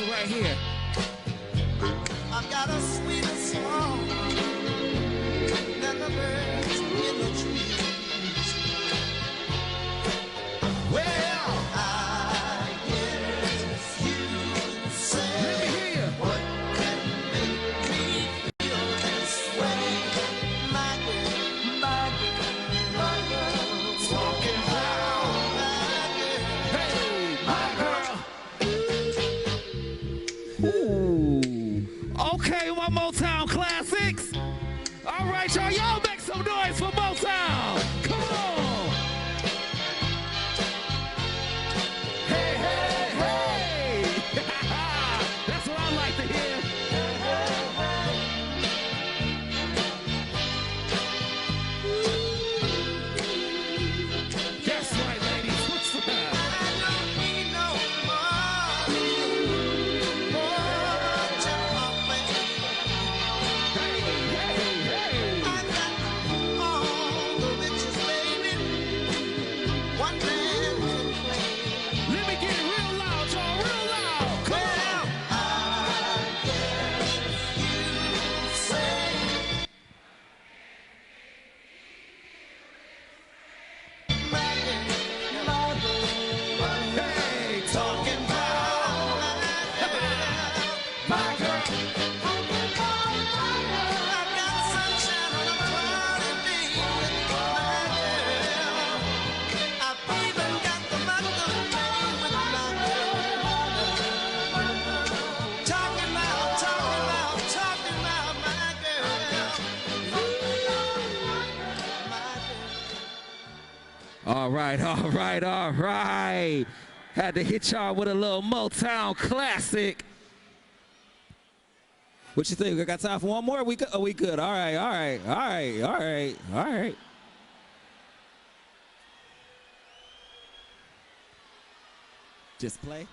right here. I've got a sweeter song than the birds in the trees. Well, I guess you say, Let me hear you. what can make me feel this way? My girl, my girl, my girl, talking about my girl. Hey, my girl. Ooh. Okay, my Motown classics. All right, y'all. Y'all make some noise for Motown. Come on. Hey, hey, hey. That's what I like to hear. That's right, ladies. What's up? I don't need no money, much of my fame. Hey, hey, hey. I got all the riches, baby. One man can claim. Let me get it real loud, y'all. Real loud. Come Well, on. I guess you say, my girl, my girl, Hey, talking about my girl. I've got sunshine on a cloudy day with my girl. I've even got the month of May with my girl. Talking about my girl. My girl. all right, all right, all right. Had to hit y'all with a little Motown classic. What you think? We got time for one more? We good? Oh, we good. All right, all right, all right, all right, all right. Just play.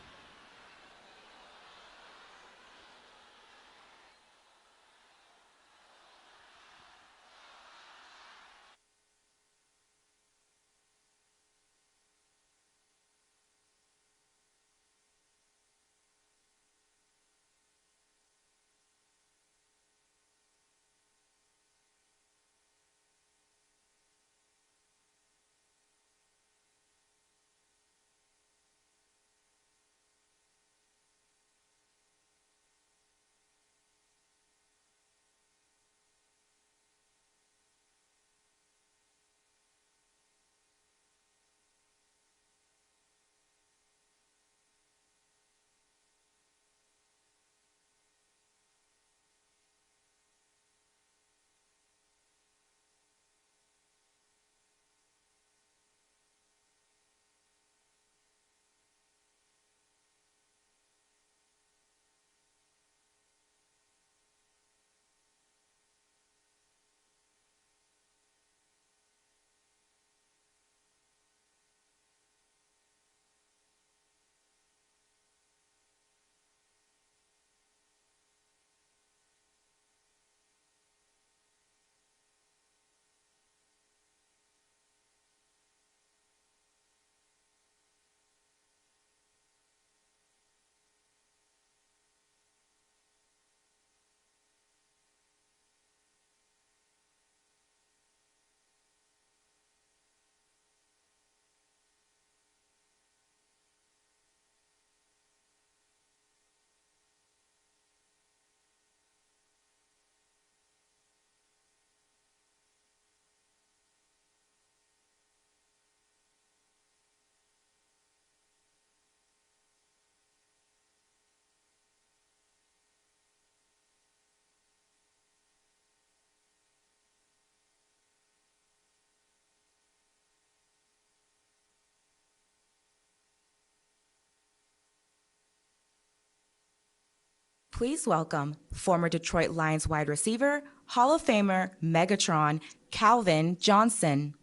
Please welcome former Detroit Lions wide receiver, Hall of Famer, Megatron, Calvin Johnson.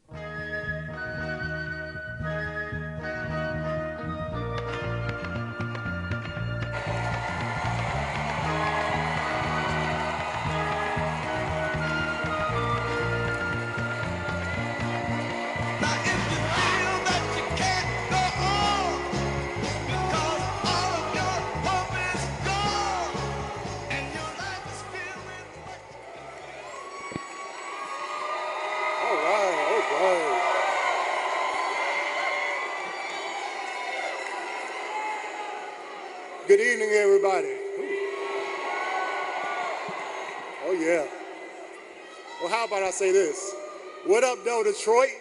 Now if you feel that you can't go on because all of your hope is Good evening, everybody. Oh, yeah. Well, how about I say this? What up, though, Detroit?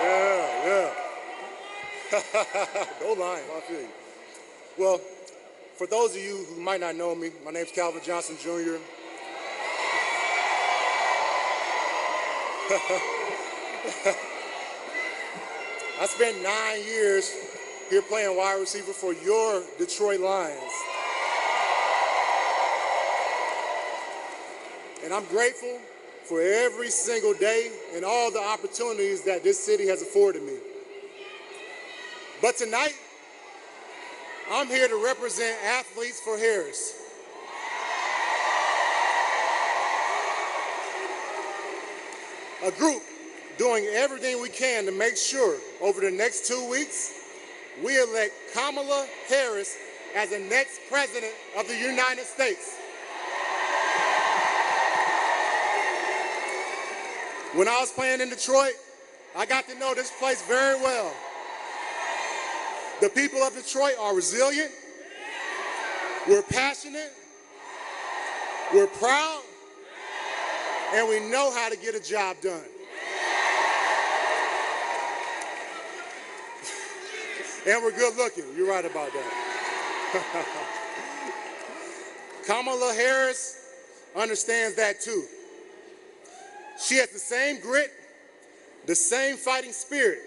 Yeah. Don't lie, I feel you. Well, for those of you who might not know me, my name's Calvin Johnson, Jr. I spent 9 years here playing wide receiver for your Detroit Lions. And I'm grateful for every single day and all the opportunities that this city has afforded me. But tonight, I'm here to represent Athletes for Harris. A group doing everything we can to make sure over the next 2 weeks, we elect Kamala Harris as the next president of the United States. When I was playing in Detroit, I got to know this place very well. The people of Detroit are resilient, we're passionate, we're proud, and we know how to get a job done. And we're good looking, you're right about that. Kamala Harris understands that too. She has the same grit, the same fighting spirit.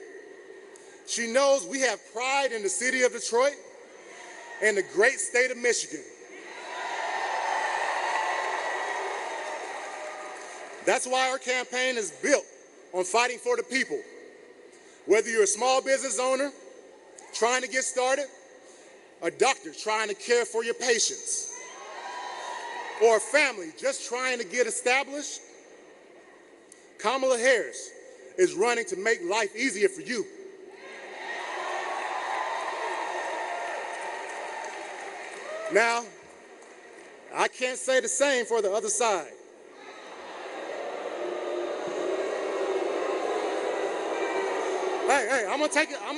She knows we have pride in the city of Detroit and the great state of Michigan. That's why our campaign is built on fighting for the people. Whether you're a small business owner trying to get started, a doctor trying to care for your patients, or a family just trying to get established, Kamala Harris is running to make life easier for you. Now, I can't say the same for the other side. Hey, I'm gonna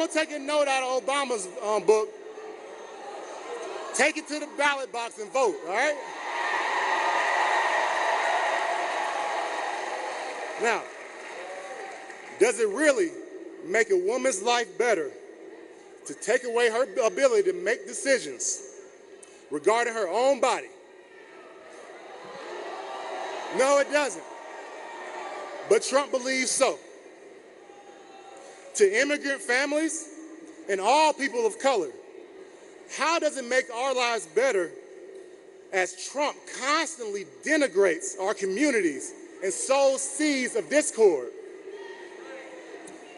take a note out of Obama's book. Take it to the ballot box and vote, all right? Now, does it really make a woman's life better to take away her ability to make decisions regarding her own body? No, it doesn't. But Trump believes so. To immigrant families and all people of color, how does it make our lives better as Trump constantly denigrates our communities and sows seeds of discord?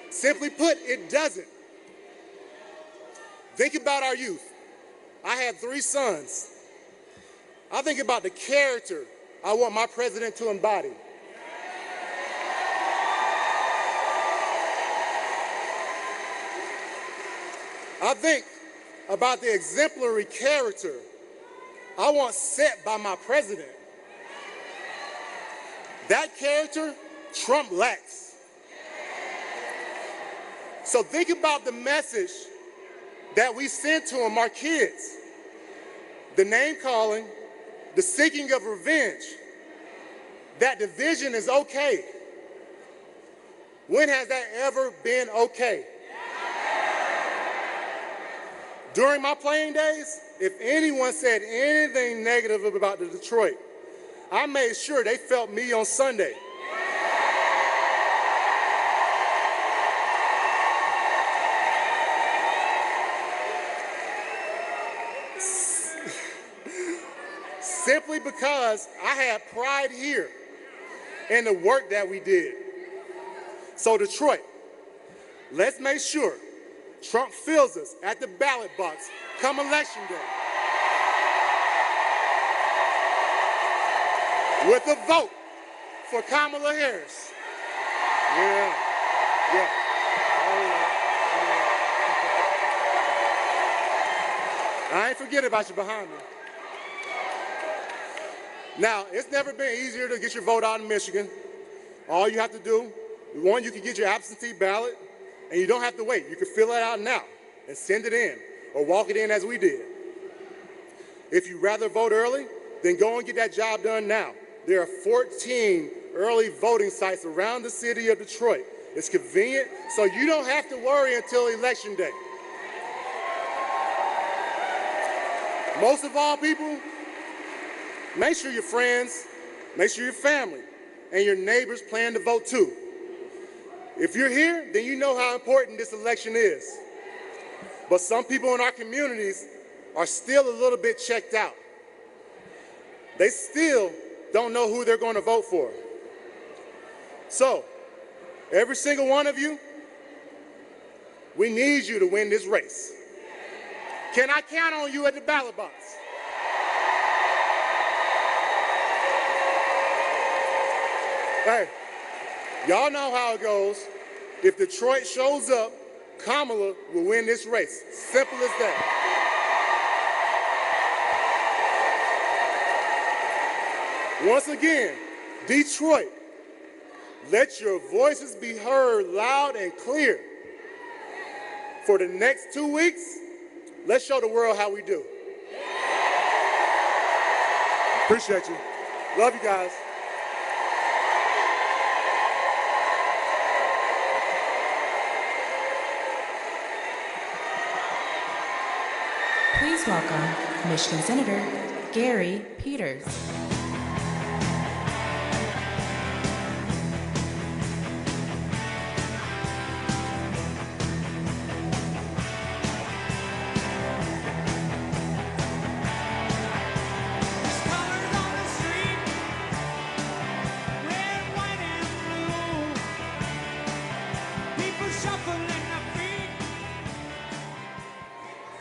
Simply put, it doesn't. Think about our youth. I have 3 sons. I think about the character I want my president to embody. I think about the exemplary character I want set by my president. That character, Trump lacks. So think about the message that we send to him, our kids. The name calling, the seeking of revenge, that division is okay. When has that ever been okay? During my playing days, if anyone said anything negative about the Detroit, I made sure they felt me on Sunday. Simply because I had pride here in the work that we did. So Detroit, let's make sure Trump fills us at the ballot box come election day with a vote for Kamala Harris. Yeah. I ain't forgetting about you behind me. Now, it's never been easier to get your vote out in Michigan. All you have to do, one, you can get your absentee ballot, and you don't have to wait. You can fill it out now and send it in. or walk it in as we did. If you'd rather vote early, then go and get that job done now. There are 14 early voting sites around the city of Detroit. It's convenient, so you don't have to worry until Election Day. Most of all, people, make sure your friends, make sure your family, and your neighbors plan to vote too. If you're here, then you know how important this election is. But some people in our communities are still a little bit checked out. They still don't know who they're going to vote for. So, every single one of you, we need you to win this race. Can I count on you at the ballot box? Hey, y'all know how it goes. If Detroit shows up, Kamala will win this race. Simple as that. Once again, Detroit, let your voices be heard loud and clear. For the next 2 weeks, let's show the world how we do. Appreciate you. Love you guys. Please welcome Michigan Senator Gary Peters.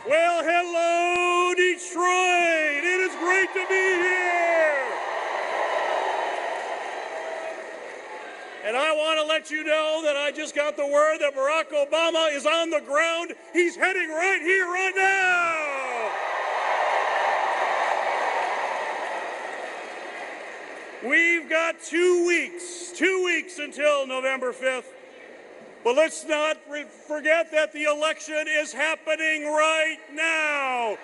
Well, hello, Detroit. It is great to be here. And I want to let you know that I just got the word that Barack Obama is on the ground. He's heading right here, right now. We've got 2 weeks until November 5th. But let's not forget that the election is happening right now.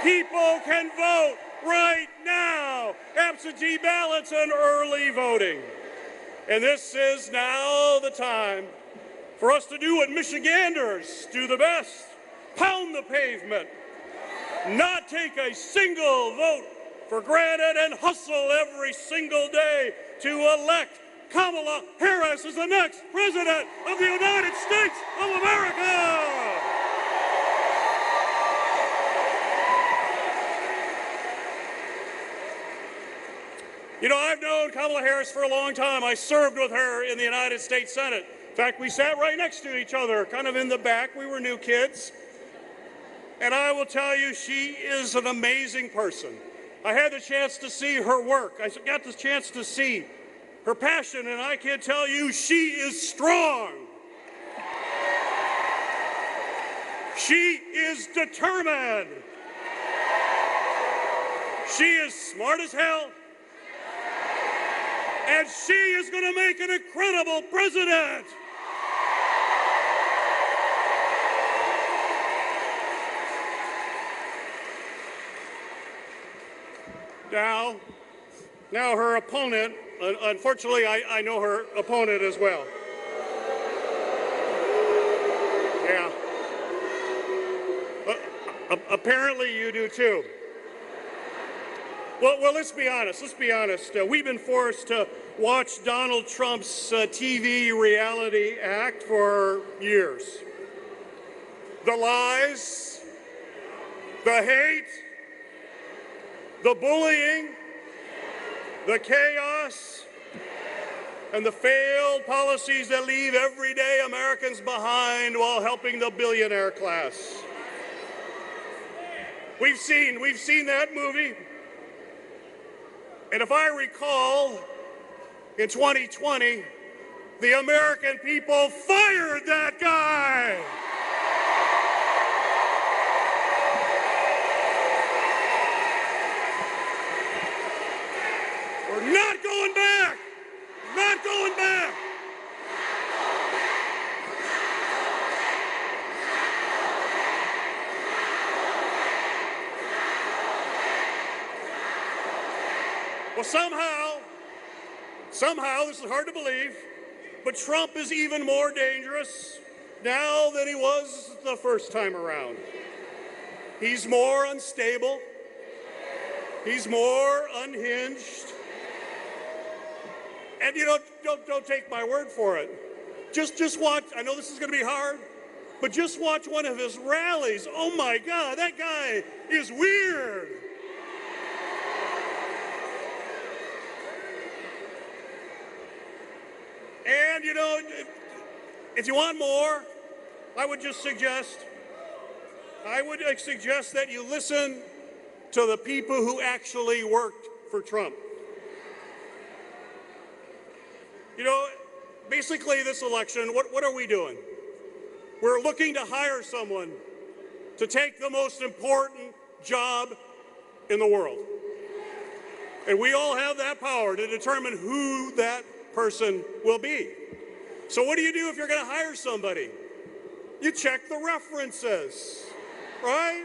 People can vote right now. Absentee ballots and early voting. And this is now the time for us to do what Michiganders do the best. Pound the pavement. Not take a single vote for granted and hustle every single day to elect Kamala Harris is the next president of the United States of America. You know, I've known Kamala Harris for a long time. I served with her in the United States Senate. In fact, we sat right next to each other, kind of in the back. We were new kids. And I will tell you, she is an amazing person. I had the chance to see her work. I got the chance to see her passion, and I can tell you she is strong. She is determined. She is smart as hell. And she is going to make an incredible president. Now her opponent, unfortunately, I know her opponent as well. Yeah. Apparently you do too. Well, let's be honest. We've been forced to watch Donald Trump's TV reality act for years. The lies, the hate, the bullying, the chaos, and the failed policies that leave everyday Americans behind while helping the billionaire class. We've seen that movie. And if I recall, in 2020, the American people fired that guy. We're not going back. Not going back. Well, somehow, this is hard to believe, but Trump is even more dangerous now than he was the first time around. He's more unstable. He's more unhinged. And you know, don't take my word for it. Just watch. I know this is going to be hard, but just watch one of his rallies. Oh my God, that guy is weird. And you know, if you want more, I would suggest that you listen to the people who actually worked for Trump. You know, basically this election, what are we doing? We're looking to hire someone to take the most important job in the world. And we all have that power to determine who that person will be. So what do you do if you're going to hire somebody? You check the references, right?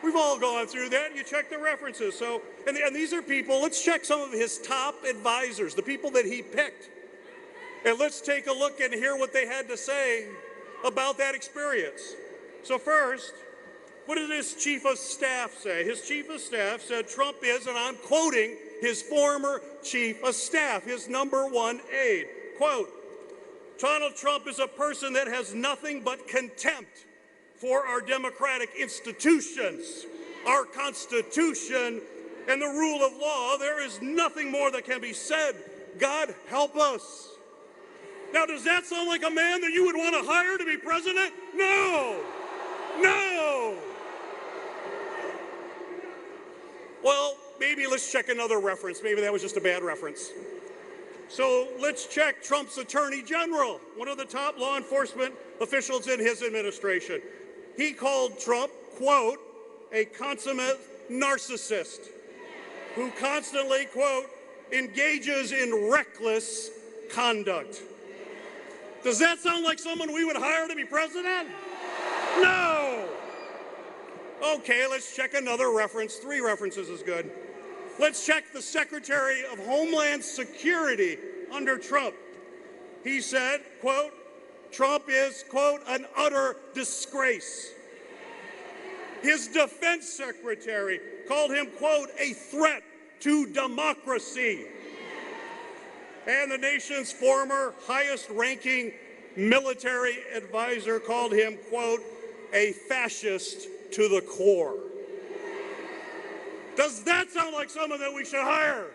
We've all gone through that. You check the references. So, and these are people, let's check some of his top advisors, the people that he picked. And let's take a look and hear what they had to say about that experience. So first, what did his chief of staff say? His chief of staff said Trump is, and I'm quoting his former chief of staff, his #1 aide, quote, Donald Trump is a person that has nothing but contempt for our democratic institutions, our Constitution, and the rule of law. There is nothing more that can be said. God help us. Now, does that sound like a man that you would want to hire to be president? No. No. Well, maybe let's check another reference. Maybe that was just a bad reference. So let's check Trump's attorney general, one of the top law enforcement officials in his administration. He called Trump, quote, a consummate narcissist who constantly, quote, engages in reckless conduct. Does that sound like someone we would hire to be president? No. Okay, let's check another reference. 3 references is good. Let's check the Secretary of Homeland Security under Trump. He said, quote, Trump is, quote, an utter disgrace. His defense secretary called him, quote, a threat to democracy. And the nation's former highest-ranking military advisor called him, quote, a fascist to the core. Does that sound like someone that we should hire?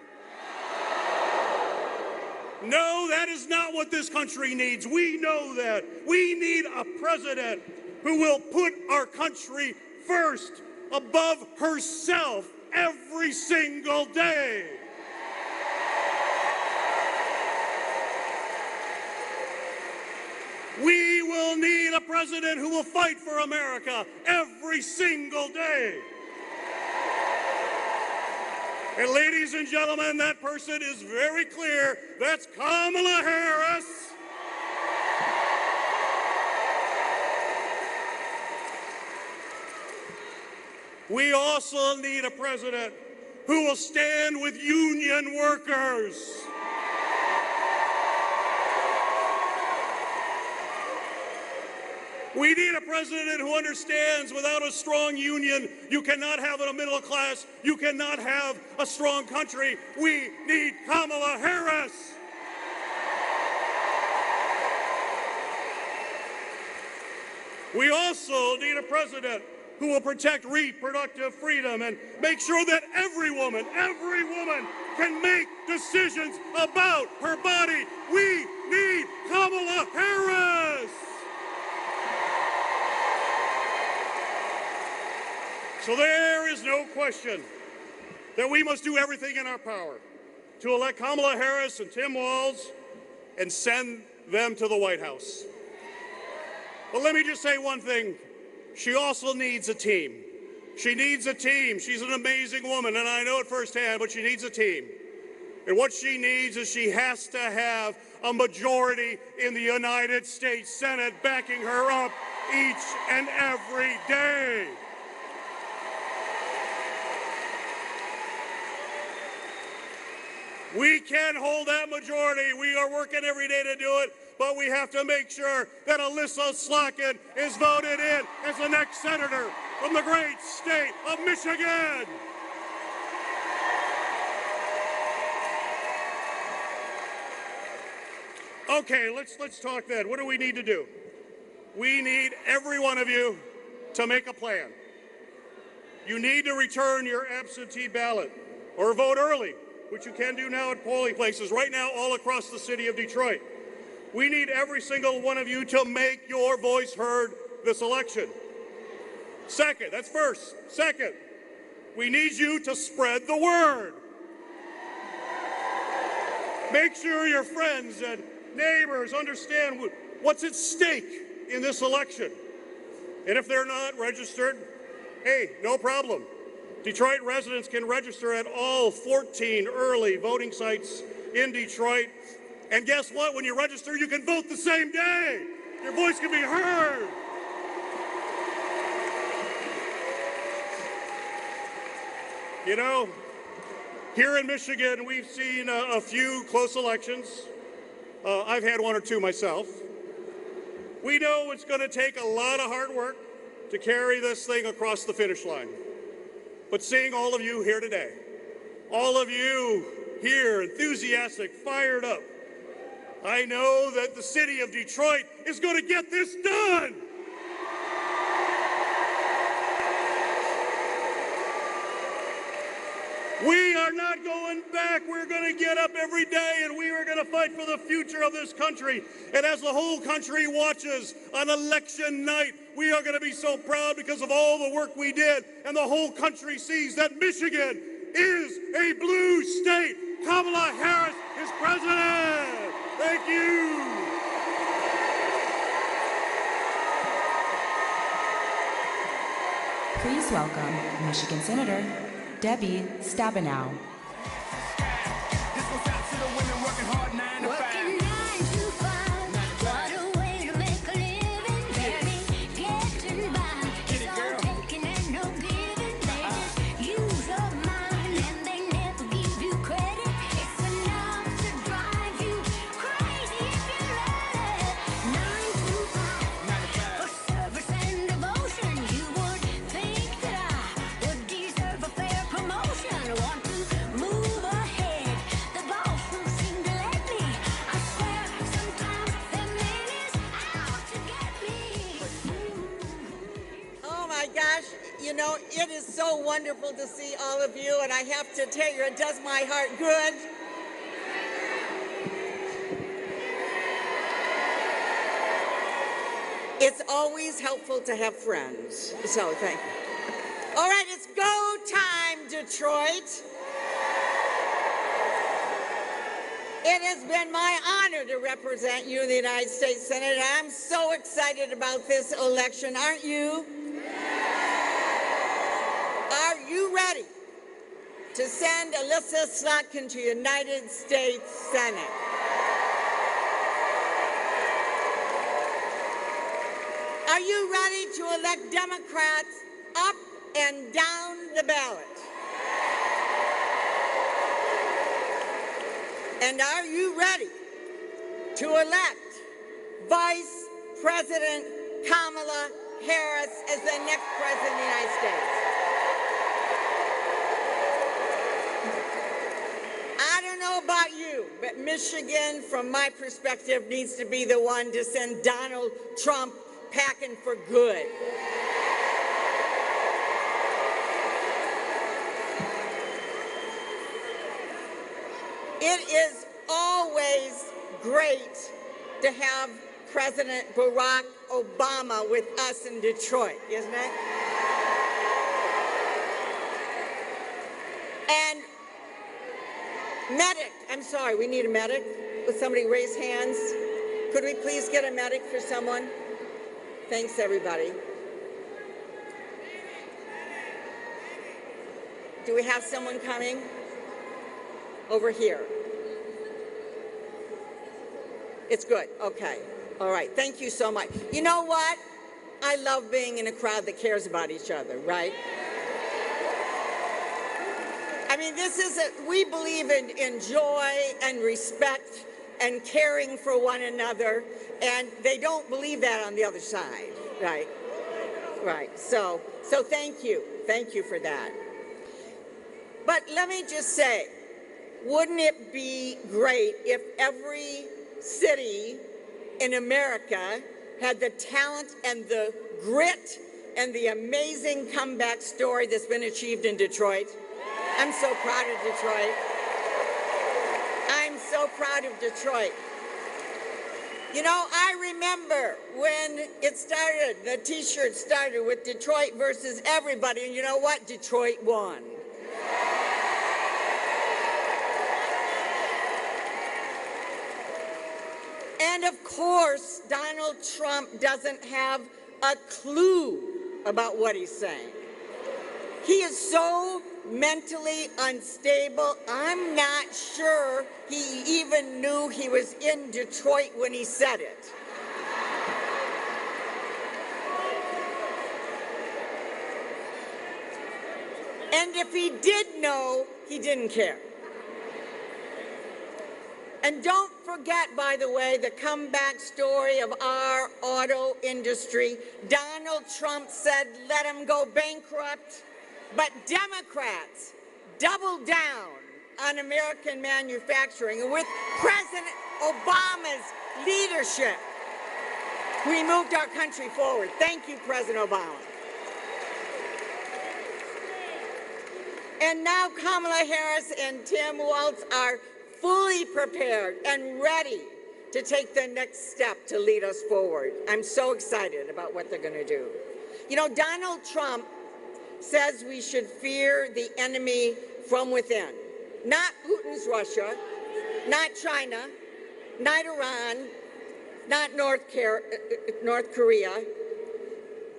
No, that is not what this country needs. We know that. We need a president who will put our country first, above herself, every single day. We will need a president who will fight for America every single day. And ladies and gentlemen, that person is very clear. That's Kamala Harris. We also need a president who will stand with union workers. We need a president who understands without a strong union, you cannot have a middle class, you cannot have a strong country. We need Kamala Harris. We also need a president who will protect reproductive freedom and make sure that every woman can make decisions about her body. We need Kamala Harris. So there is no question that we must do everything in our power to elect Kamala Harris and Tim Walz and send them to the White House. But let me just say one thing. She also needs a team. She needs a team. She's an amazing woman, and I know it firsthand, but she needs a team. And what she needs is she has to have a majority in the United States Senate backing her up each and every day. We can hold that majority. We are working every day to do it, but we have to make sure that Alyssa Slotkin is voted in as the next senator from the great state of Michigan. Okay, let's talk then. What do we need to do? We need every one of you to make a plan. You need to return your absentee ballot or vote early, which you can do now at polling places right now all across the city of Detroit. We need every single one of you to make your voice heard this election. Second, that's first. Second, we need you to spread the word. Make sure your friends and neighbors understand what's at stake in this election. And if they're not registered, hey, no problem. Detroit residents can register at all 14 early voting sites in Detroit. And guess what? When you register, you can vote the same day. Your voice can be heard. You know, here in Michigan, we've seen a few close elections. I've had one or two myself. We know it's going to take a lot of hard work to carry this thing across the finish line. But seeing all of you here today, all of you here enthusiastic, fired up, I know that the city of Detroit is going to get this done. We are not going back. We're going to get up every day and we are going to fight for the future of this country. And as the whole country watches on election night, we are going to be so proud because of all the work we did. And the whole country sees that Michigan is a blue state. Kamala Harris is president. Thank you. Please welcome Michigan Senator Debbie Stabenow. You know, it is so wonderful to see all of you, and I have to tell you, it does my heart good. It's always helpful to have friends, so thank you. All right, it's go time, Detroit. It has been my honor to represent you in the United States Senate. I'm so excited about this election, aren't you? Are you ready to send Alyssa Slotkin to United States Senate? Are you ready to elect Democrats up and down the ballot? And are you ready to elect Vice President Kamala Harris as the next president of the United States? I don't know about you, but Michigan, from my perspective, needs to be the one to send Donald Trump packing for good. It is always great to have President Barack Obama with us in Detroit, isn't it? And medic, I'm sorry, we need a medic. Would somebody raise hands? Could we please get a medic for someone? Thanks, everybody. Do we have someone coming? Over here. It's good. Okay. All right. Thank you so much. You know what? I love being in a crowd that cares about each other, right? I mean, we believe in joy and respect and caring for one another, and they don't believe that on the other side, right? Right. So thank you. Thank you for that. But let me just say, wouldn't it be great if every city in America had the talent and the grit and the amazing comeback story that's been achieved in Detroit? I'm so proud of Detroit. I'm so proud of Detroit. You know, I remember when it started, the t-shirt started with Detroit versus everybody, and you know what? Detroit won. And of course, Donald Trump doesn't have a clue about what he's saying. He is so mentally unstable, I'm not sure he even knew he was in Detroit when he said it. And if he did know, he didn't care. And don't forget, by the way, the comeback story of our auto industry. Donald Trump said, let him go bankrupt. But Democrats doubled down on American manufacturing. And with President Obama's leadership, we moved our country forward. Thank you, President Obama. And now Kamala Harris and Tim Walz are fully prepared and ready to take the next step to lead us forward. I'm so excited about what they're going to do. You know, Donald Trump says we should fear the enemy from within. Not Putin's Russia, not China, not Iran, not North Korea.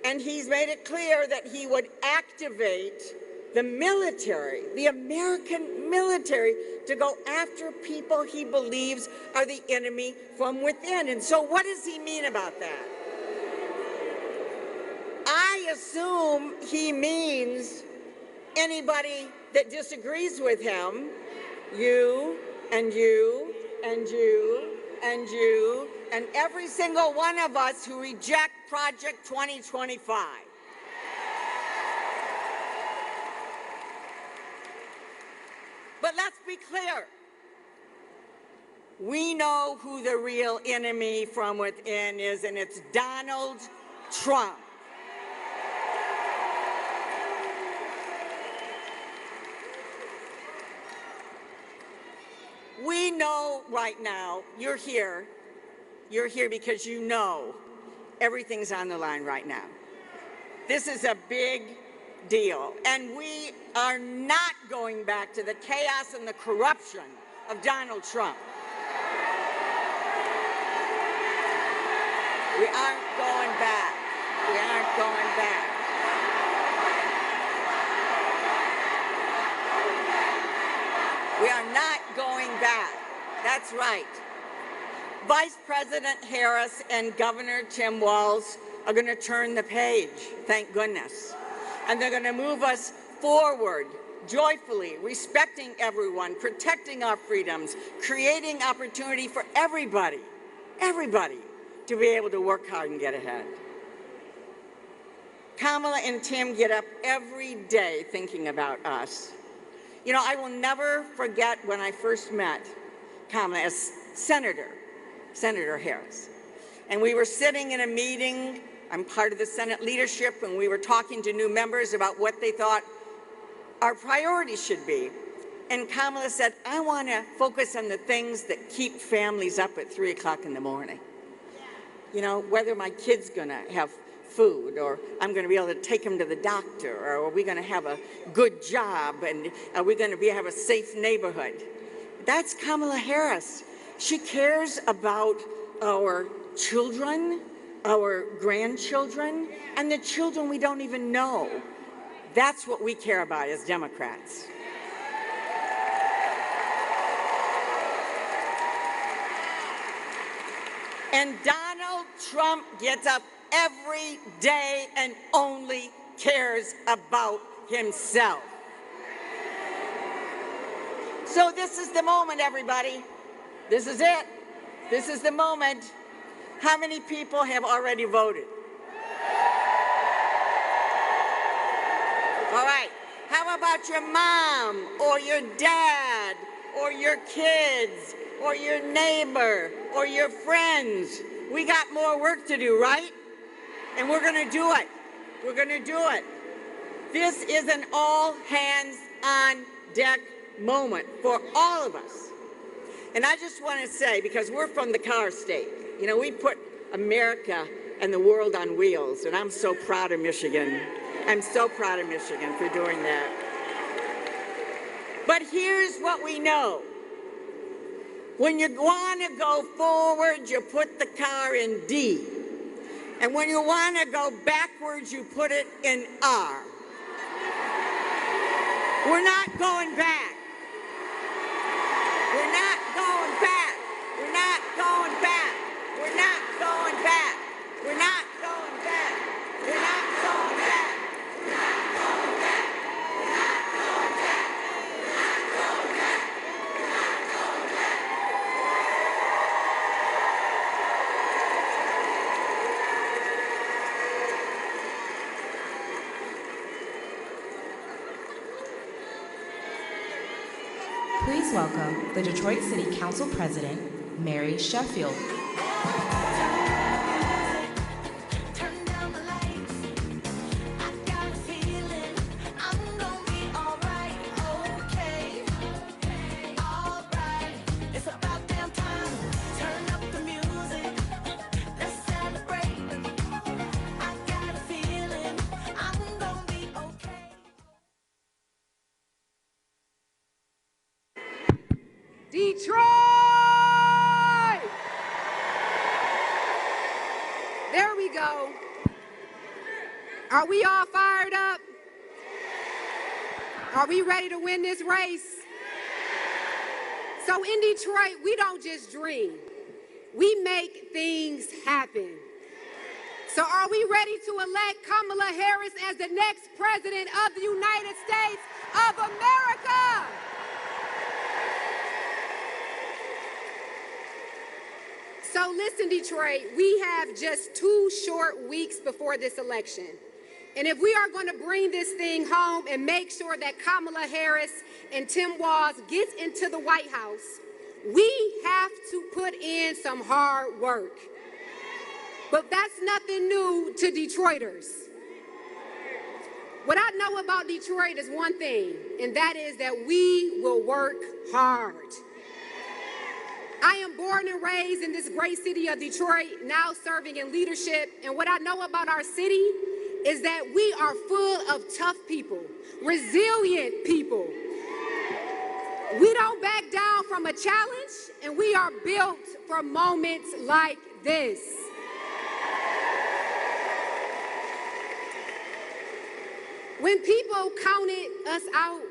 And he's made it clear that he would activate the military, the American military, to go after people he believes are the enemy from within. And so what does he mean about that? I assume he means anybody that disagrees with him, you, and you, and you, and you, and every single one of us who reject Project 2025. But let's be clear. We know who the real enemy from within is, and it's Donald Trump. We know right now, you're here because you know everything's on the line right now. This is a big deal, and we are not going back to the chaos and the corruption of Donald Trump. We aren't going back. We aren't going back. We are not going back. That's right. Vice President Harris and Governor Tim Walz are going to turn the page, thank goodness. And they're going to move us forward joyfully, respecting everyone, protecting our freedoms, creating opportunity for everybody to be able to work hard and get ahead. Kamala and Tim get up every day thinking about us. You know, I will never forget when I first met Kamala as Senator Harris. And we were sitting in a meeting, I'm part of the Senate leadership, and we were talking to new members about what they thought our priorities should be. And Kamala said, I want to focus on the things that keep families up at 3 o'clock in the morning. You know, whether my kid's going to have food, or I'm going to be able to take them to the doctor, or are we going to have a good job, and are we going to have a safe neighborhood? That's Kamala Harris. She cares about our children, our grandchildren, and the children we don't even know. That's what we care about as Democrats. And Donald Trump gets up every day and only cares about himself. So this is the moment, everybody. This is it. This is the moment. How many people have already voted? All right. How about your mom or your dad or your kids or your neighbor or your friends? We got more work to do, right? And we're going to do it. We're going to do it. This is an all hands on deck moment for all of us. And I just want to say, because we're from the car state, you know, we put America and the world on wheels, and I'm so proud of Michigan. I'm so proud of Michigan for doing that. But here's what we know. When you want to go forward, you put the car in D. And when you want to go backwards, you put it in R. We're not going back. We're not going back. We're not going back. We're not going back. We're not going back. We're not going back. We're not going back. We're not going back. We're not going back. We're not going back. Please welcome the Detroit City Council President, Mary Sheffield. Detroit! There we go. Are we all fired up? Are we ready to win this race? So in Detroit, we don't just dream. We make things happen. So are we ready to elect Kamala Harris as the next president of the United States of America? So listen, Detroit, we have just 2 short weeks before this election. And if we are going to bring this thing home and make sure that Kamala Harris and Tim Walz gets into the White House, we have to put in some hard work. But that's nothing new to Detroiters. What I know about Detroit is one thing, and that is that we will work hard. I am born and raised in this great city of Detroit, now serving in leadership. And what I know about our city is that we are full of tough people, resilient people. We don't back down from a challenge, and we are built for moments like this. When people counted us out,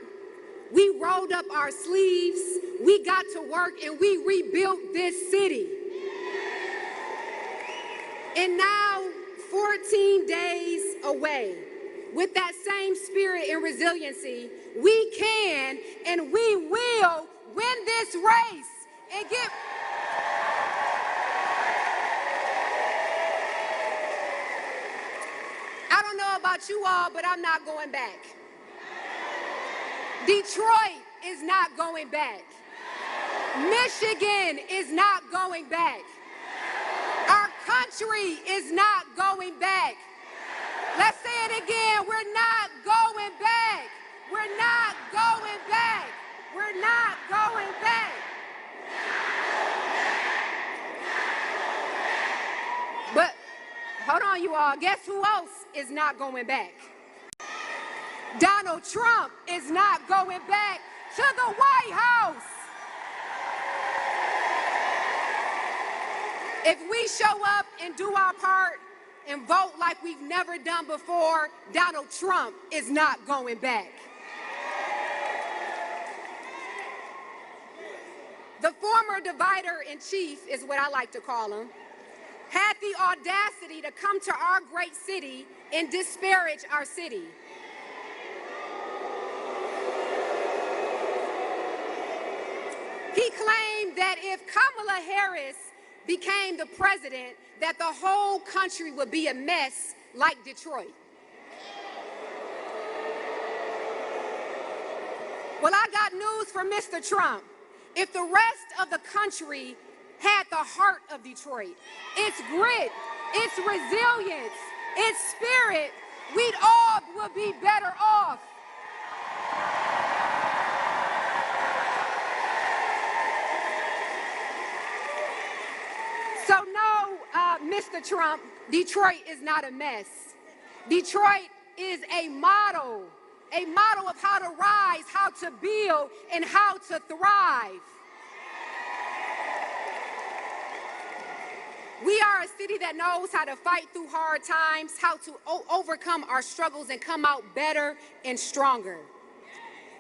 we rolled up our sleeves, we got to work, and we rebuilt this city. And now, 14 days away, with that same spirit and resiliency, we can and we will win this race and get... I don't know about you all, but I'm not going back. Detroit is not going back. Michigan is not going back. Our country is not going back. Let's say it again. We're not going back. We're not going back. We're not going back. But hold on, you all. Guess who else is not going back? Donald Trump is not going back to the White House. If we show up and do our part and vote like we've never done before, Donald Trump is not going back. The former divider-in-chief, is what I like to call him, had the audacity to come to our great city and disparage our city. believe that if Kamala Harris became the president, that the whole country would be a mess like Detroit. Well, I got news for Mr. Trump. If the rest of the country had the heart of Detroit, its grit, its resilience, its spirit, we'd all would be better off. So no, Mr. Trump, Detroit is not a mess. Detroit is a model of how to rise, how to build, and how to thrive. We are a city that knows how to fight through hard times, how to overcome our struggles and come out better and stronger.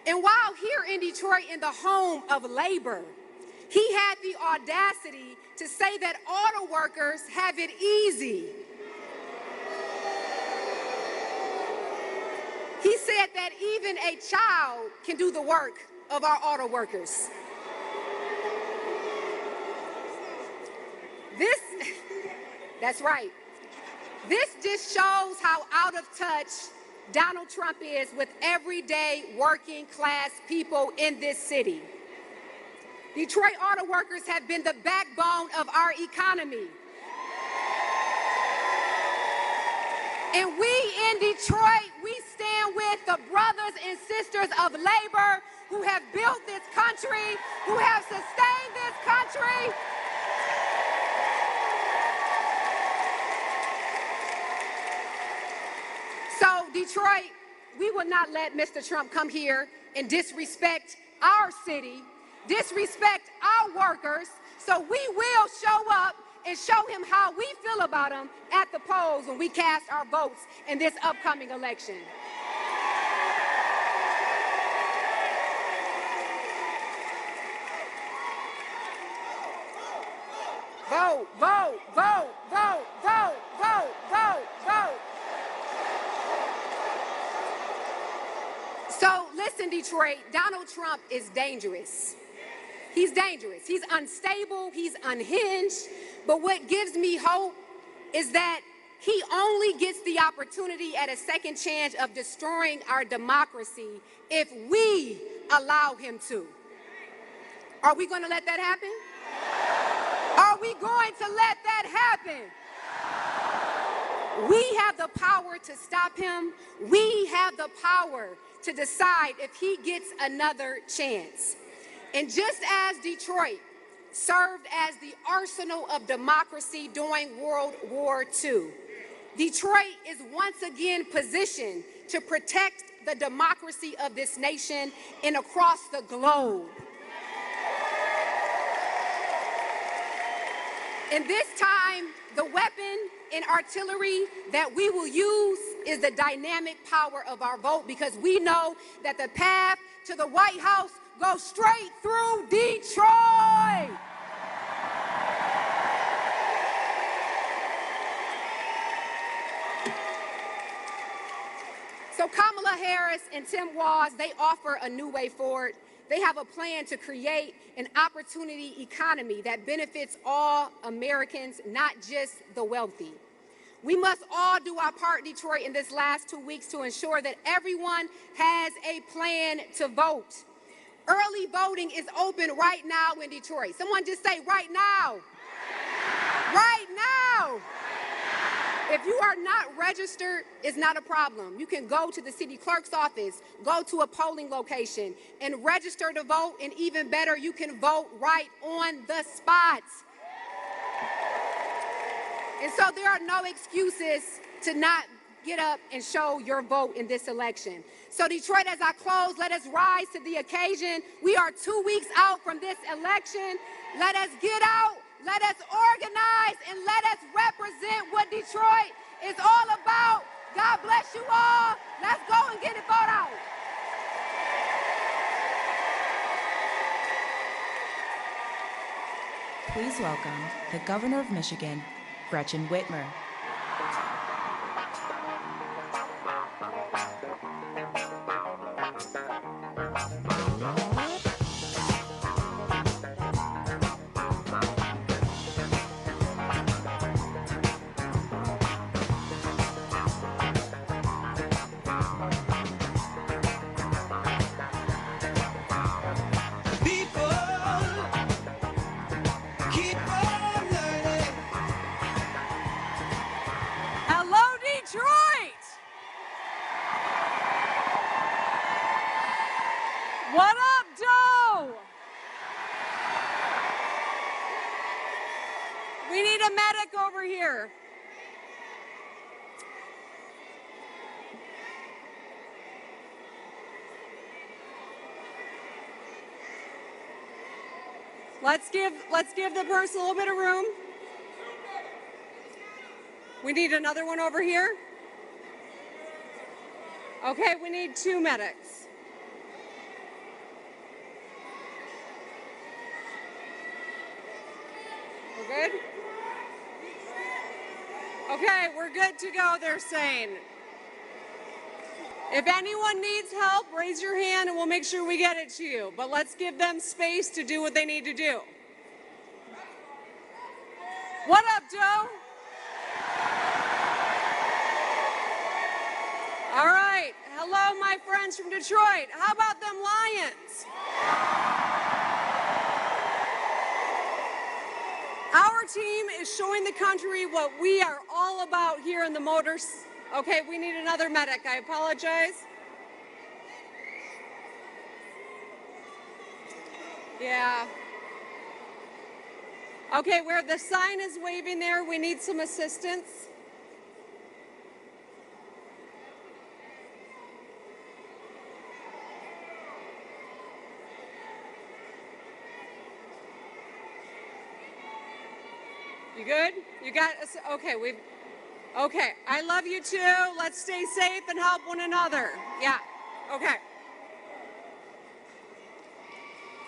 And while here in Detroit, in the home of labor, he had the audacity to say that auto workers have it easy. He said that even a child can do the work of our auto workers. That's right. This just shows how out of touch Donald Trump is with everyday working class people in this city. Detroit auto workers have been the backbone of our economy. And we in Detroit, we stand with the brothers and sisters of labor who have built this country, who have sustained this country. So Detroit, we will not let Mr. Trump come here and disrespect our city, disrespect our workers. So we will show up and show him how we feel about him at the polls when we cast our votes in this upcoming election. Vote, vote, vote, vote, vote, vote, vote, vote. So listen, Detroit, Donald Trump is dangerous. He's dangerous. He's unstable. He's unhinged. But what gives me hope is that he only gets the opportunity at a second chance of destroying our democracy if we allow him to. Are we going to let that happen? Are we going to let that happen? We have the power to stop him. We have the power to decide if he gets another chance. And just as Detroit served as the arsenal of democracy during World War II, Detroit is once again positioned to protect the democracy of this nation and across the globe. And this time, the weapon and artillery that we will use is the dynamic power of our vote, because we know that the path to the White House goes straight through Detroit. So Kamala Harris and Tim Walz, they offer a new way forward. They have a plan to create an opportunity economy that benefits all Americans, not just the wealthy. We must all do our part, Detroit, in this last 2 weeks to ensure that everyone has a plan to vote. Early voting is open right now in Detroit. Someone just say right now. Right now. If you are not registered, it's not a problem. You can go to the city clerk's office, go to a polling location, and register to vote, and even better, you can vote right on the spot. And so there are no excuses to not get up and show your vote in this election. So Detroit, as I close, let us rise to the occasion. We are 2 weeks out from this election. Let us get out. Let us organize and let us represent what Detroit is all about. God bless you all. Let's go and get it vote out. Please welcome the Governor of Michigan, Gretchen Whitmer. What up, Doe? We need a medic over here. Let's give the person a little bit of room. We need another one over here. Okay, we need 2 medics. We're good? Okay, we're good to go, they're saying. If anyone needs help, raise your hand and we'll make sure we get it to you. But let's give them space to do what they need to do. What up, Joe? All right. Hello, my friends from Detroit. How about them Lions? Our team is showing the country what we are all about here in the Motors. Okay, we need another medic. I apologize. Yeah. Okay, where the sign is waving there, we need some assistance. You good? You got us? Okay, okay, I love you too. Let's stay safe and help one another. Yeah, okay.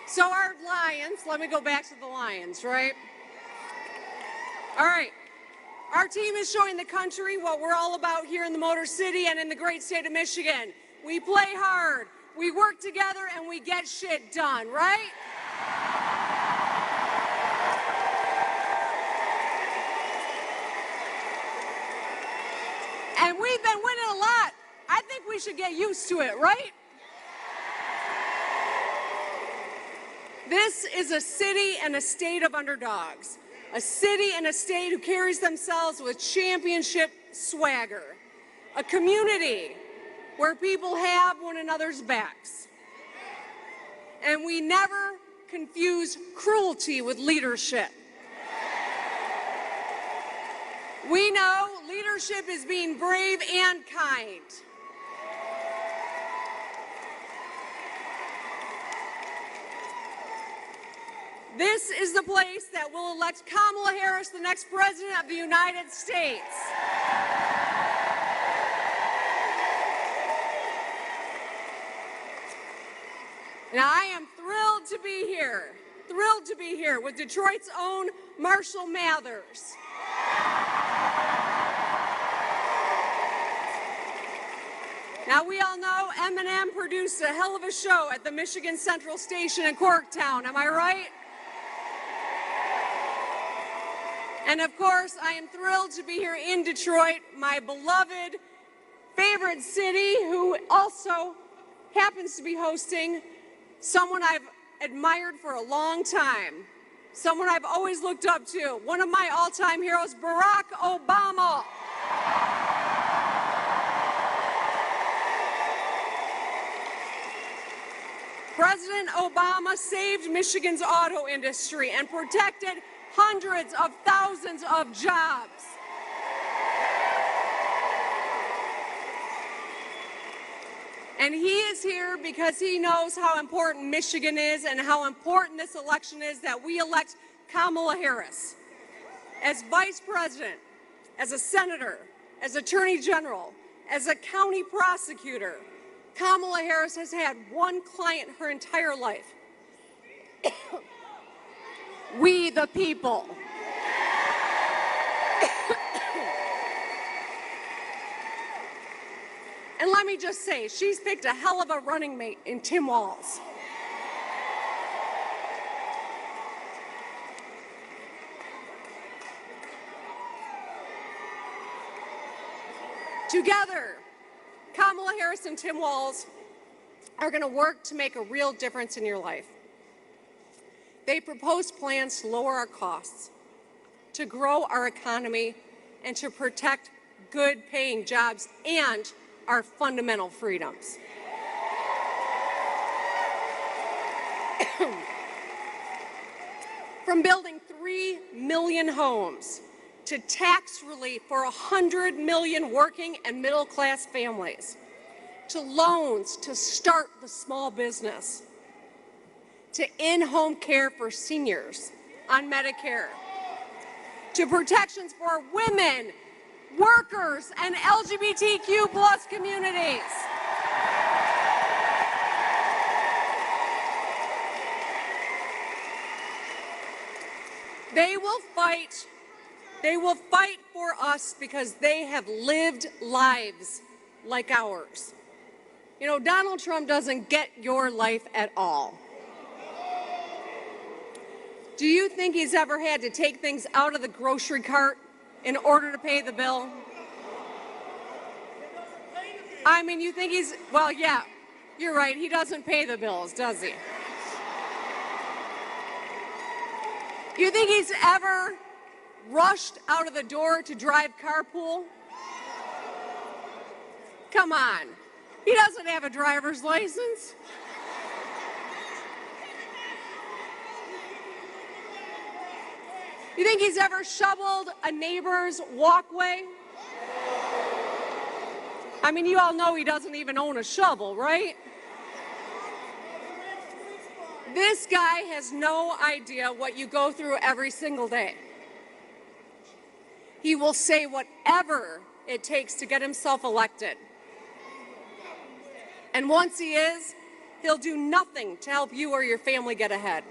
So our Lions, let me go back to the Lions, right? All right, our team is showing the country what we're all about here in the Motor City and in the great state of Michigan. We play hard, we work together, and we get shit done, right? And we've been winning a lot. I think we should get used to it, right? This is a city and a state of underdogs. A city and a state who carries themselves with championship swagger. A community where people have one another's backs. And we never confuse cruelty with leadership. We know leadership is being brave and kind. This is the place that will elect Kamala Harris, the next president of the United States. Now, I am thrilled to be here with Detroit's own Marshall Mathers. Now, we all know Eminem produced a hell of a show at the Michigan Central Station in Corktown, am I right? And of course, I am thrilled to be here in Detroit, my beloved, favorite city, who also happens to be hosting someone I've admired for a long time, someone I've always looked up to, one of my all-time heroes, Barack Obama. President Obama saved Michigan's auto industry and protected hundreds of thousands of jobs. And he is here because he knows how important Michigan is and how important this election is that we elect Kamala Harris as vice president, as a senator, as attorney general, as a county prosecutor. Kamala Harris has had one client her entire life. We the people. And let me just say, she's picked a hell of a running mate in Tim Walz. Together, Kamala Harris and Tim Walz are going to work to make a real difference in your life. They propose plans to lower our costs, to grow our economy, and to protect good-paying jobs and our fundamental freedoms. From building 3 million homes to tax relief for 100 million working and middle-class families, to loans to start the small business, to in-home care for seniors on Medicare, to protections for women, workers, and LGBTQ plus communities. They will fight for us because they have lived lives like ours. You know, Donald Trump doesn't get your life at all. Do you think he's ever had to take things out of the grocery cart in order to pay the bill? I mean, you think he's, well, yeah, you're right. He doesn't pay the bills, does he? You think he's ever rushed out of the door to drive carpool? Come on. He doesn't have a driver's license. You think he's ever shoveled a neighbor's walkway? I mean, you all know he doesn't even own a shovel, right? This guy has no idea what you go through every single day. He will say whatever it takes to get himself elected. And once he is, he'll do nothing to help you or your family get ahead.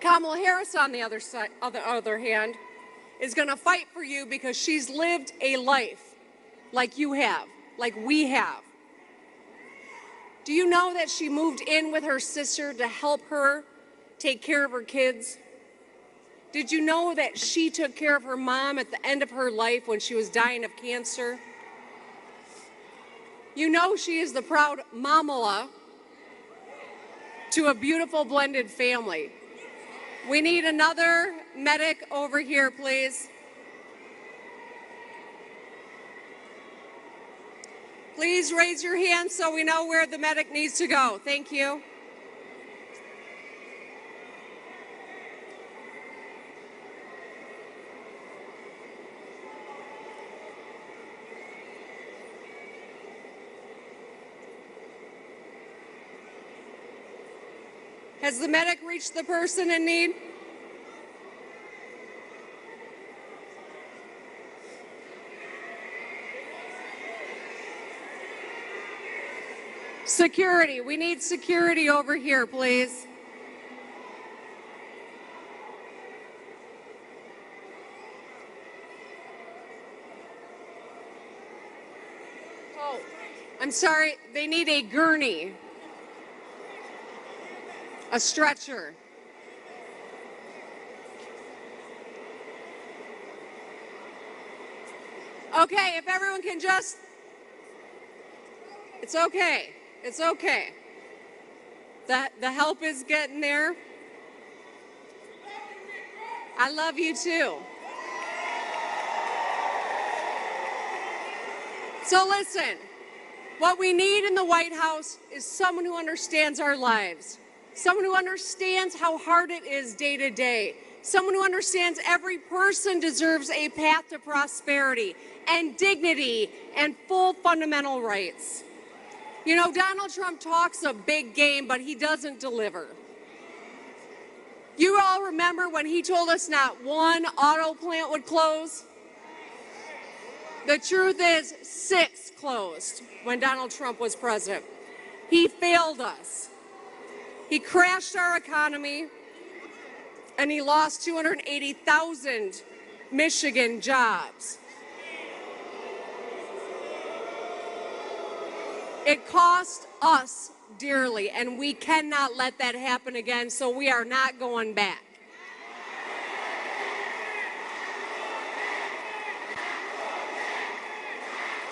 Kamala Harris, on the other hand, is going to fight for you because she's lived a life like you have, like we have. Do you know that she moved in with her sister to help her take care of her kids? Did you know that she took care of her mom at the end of her life when she was dying of cancer? You know she is the proud mamala to a beautiful blended family. We need another medic over here, please. Please raise your hand so we know where the medic needs to go. Thank you. Has the medic reached the person in need? Security, we need security over here, please. Oh, I'm sorry, they need a gurney. A stretcher. Okay, if everyone can just, it's okay. It's okay. The help is getting there. I love you too. So listen, what we need in the White House is someone who understands our lives. Someone who understands how hard it is day to day. Someone who understands every person deserves a path to prosperity and dignity and full fundamental rights. You know, Donald Trump talks a big game, but he doesn't deliver. You all remember when he told us not one auto plant would close? The truth is, 6 closed when Donald Trump was president. He failed us. He crashed our economy, and he lost 280,000 Michigan jobs. It cost us dearly, and we cannot let that happen again, so we are not going back.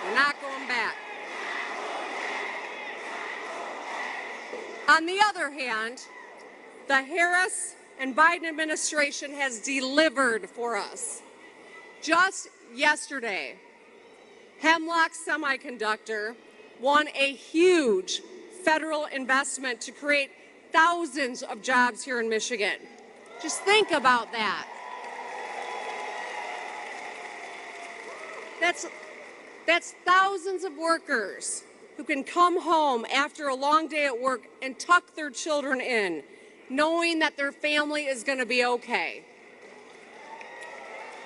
We're not going back. On the other hand, the Harris and Biden administration has delivered for us. Just yesterday, Hemlock Semiconductor won a huge federal investment to create thousands of jobs here in Michigan. Just think about that. That's thousands of workers who can come home after a long day at work and tuck their children in, knowing that their family is going to be okay.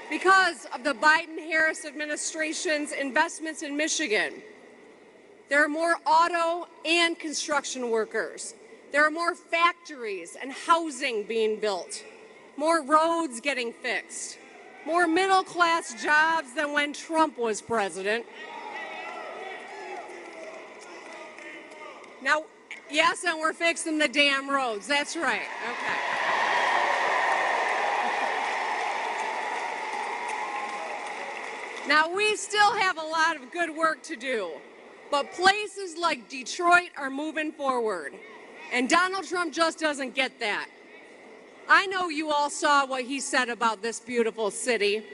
Because of the Biden-Harris administration's investments in Michigan, there are more auto and construction workers. There are more factories and housing being built, more roads getting fixed, more middle-class jobs than when Trump was president. Now, yes, and we're fixing the damn roads. That's right. Okay. Now, we still have a lot of good work to do, but places like Detroit are moving forward, and Donald Trump just doesn't get that. I know you all saw what he said about this beautiful city.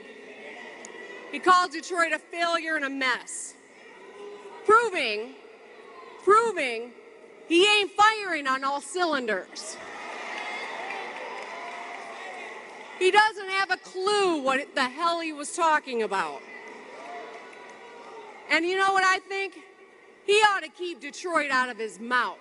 He called Detroit a failure and a mess, proving he ain't firing on all cylinders. He doesn't have a clue what the hell he was talking about. And you know what I think? He ought to keep Detroit out of his mouth.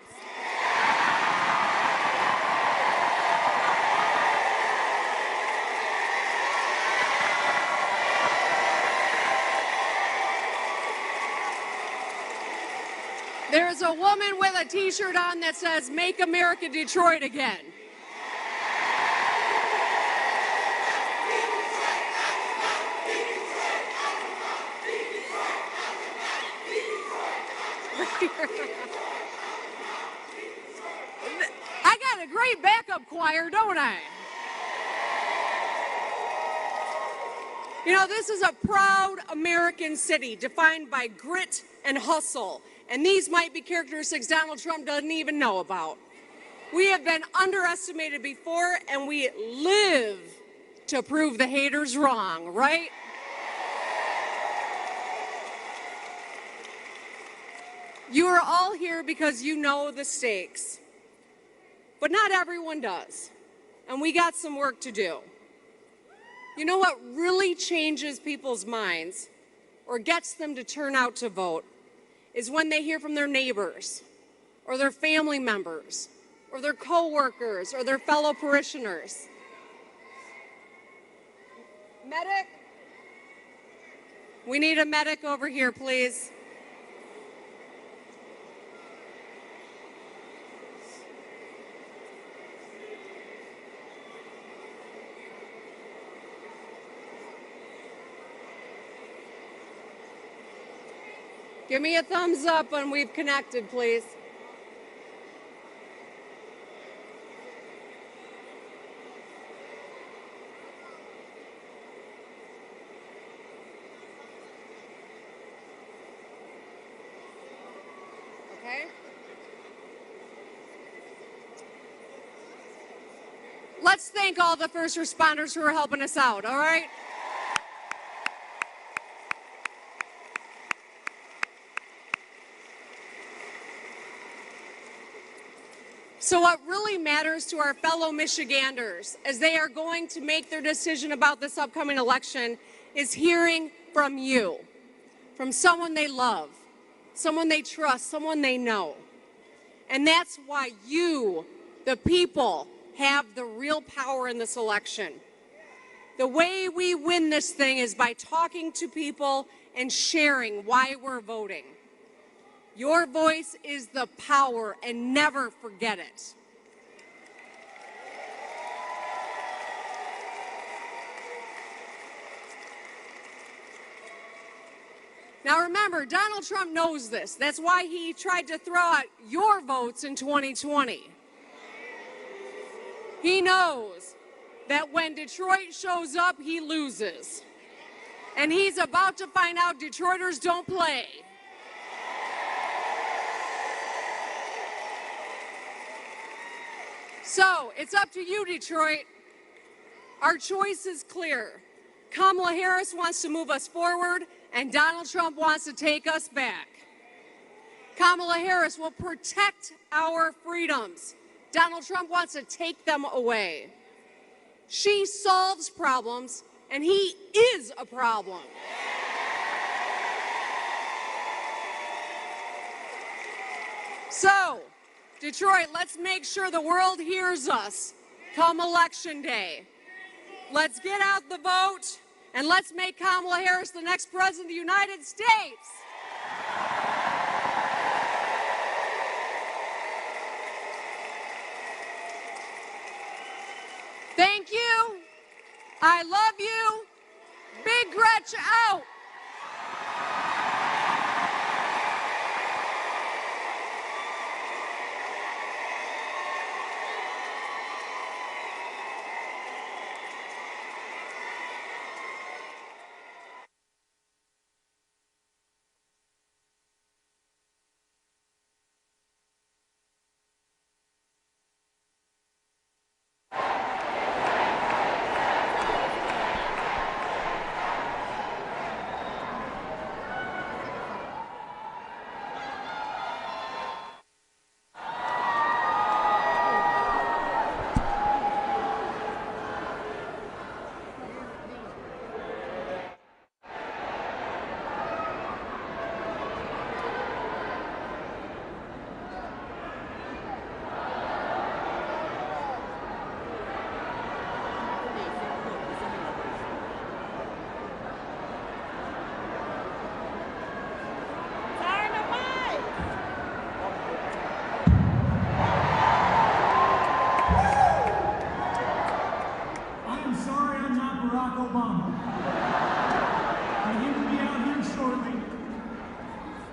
There's a woman with a t-shirt on that says, "Make America Detroit Again." I got a great backup choir, don't I? You know, this is a proud American city defined by grit and hustle. And these might be characteristics Donald Trump doesn't even know about. We have been underestimated before, and we live to prove the haters wrong, right? You are all here because you know the stakes. But not everyone does. And we got some work to do. You know what really changes people's minds or gets them to turn out to vote is when they hear from their neighbors or their family members or their coworkers or their fellow parishioners. Medic? We need a medic over here, please. Give me a thumbs up when we've connected, please. Okay. Let's thank all the first responders who are helping us out, all right? So what really matters to our fellow Michiganders as they are going to make their decision about this upcoming election is hearing from you, from someone they love, someone they trust, someone they know. And that's why you, the people, have the real power in this election. The way we win this thing is by talking to people and sharing why we're voting. Your voice is the power, and never forget it. Now remember, Donald Trump knows this. That's why he tried to throw out your votes in 2020. He knows that when Detroit shows up, he loses. And he's about to find out Detroiters don't play. So, it's up to you, Detroit. Our choice is clear. Kamala Harris wants to move us forward, and Donald Trump wants to take us back. Kamala Harris will protect our freedoms. Donald Trump wants to take them away. She solves problems, and he is a problem. So, Detroit, let's make sure the world hears us come Election Day. Let's get out the vote, and let's make Kamala Harris the next president of the United States. Thank you. I love you. Big Gretch out.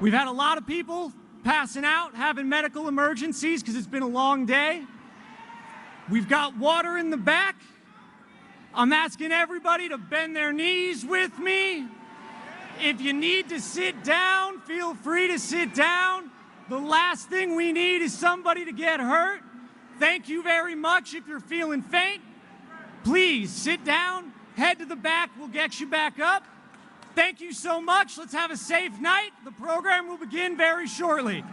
We've had a lot of people passing out, having medical emergencies because it's been a long day. We've got water in the back. I'm asking everybody to bend their knees with me. If you need to sit down, feel free to sit down. The last thing we need is somebody to get hurt. Thank you very much. If you're feeling faint, please sit down, head to the back, we'll get you back up. Thank you so much. Let's have a safe night. The program will begin very shortly.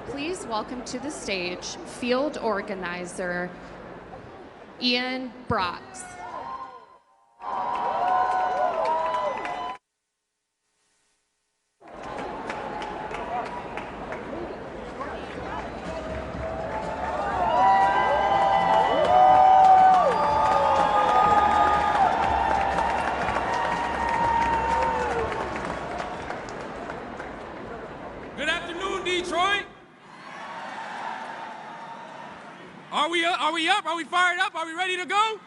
Please welcome to the stage field organizer Ian Brox. Good afternoon, Detroit. Are we up? Are we up? Are we fired up? Are we ready to go?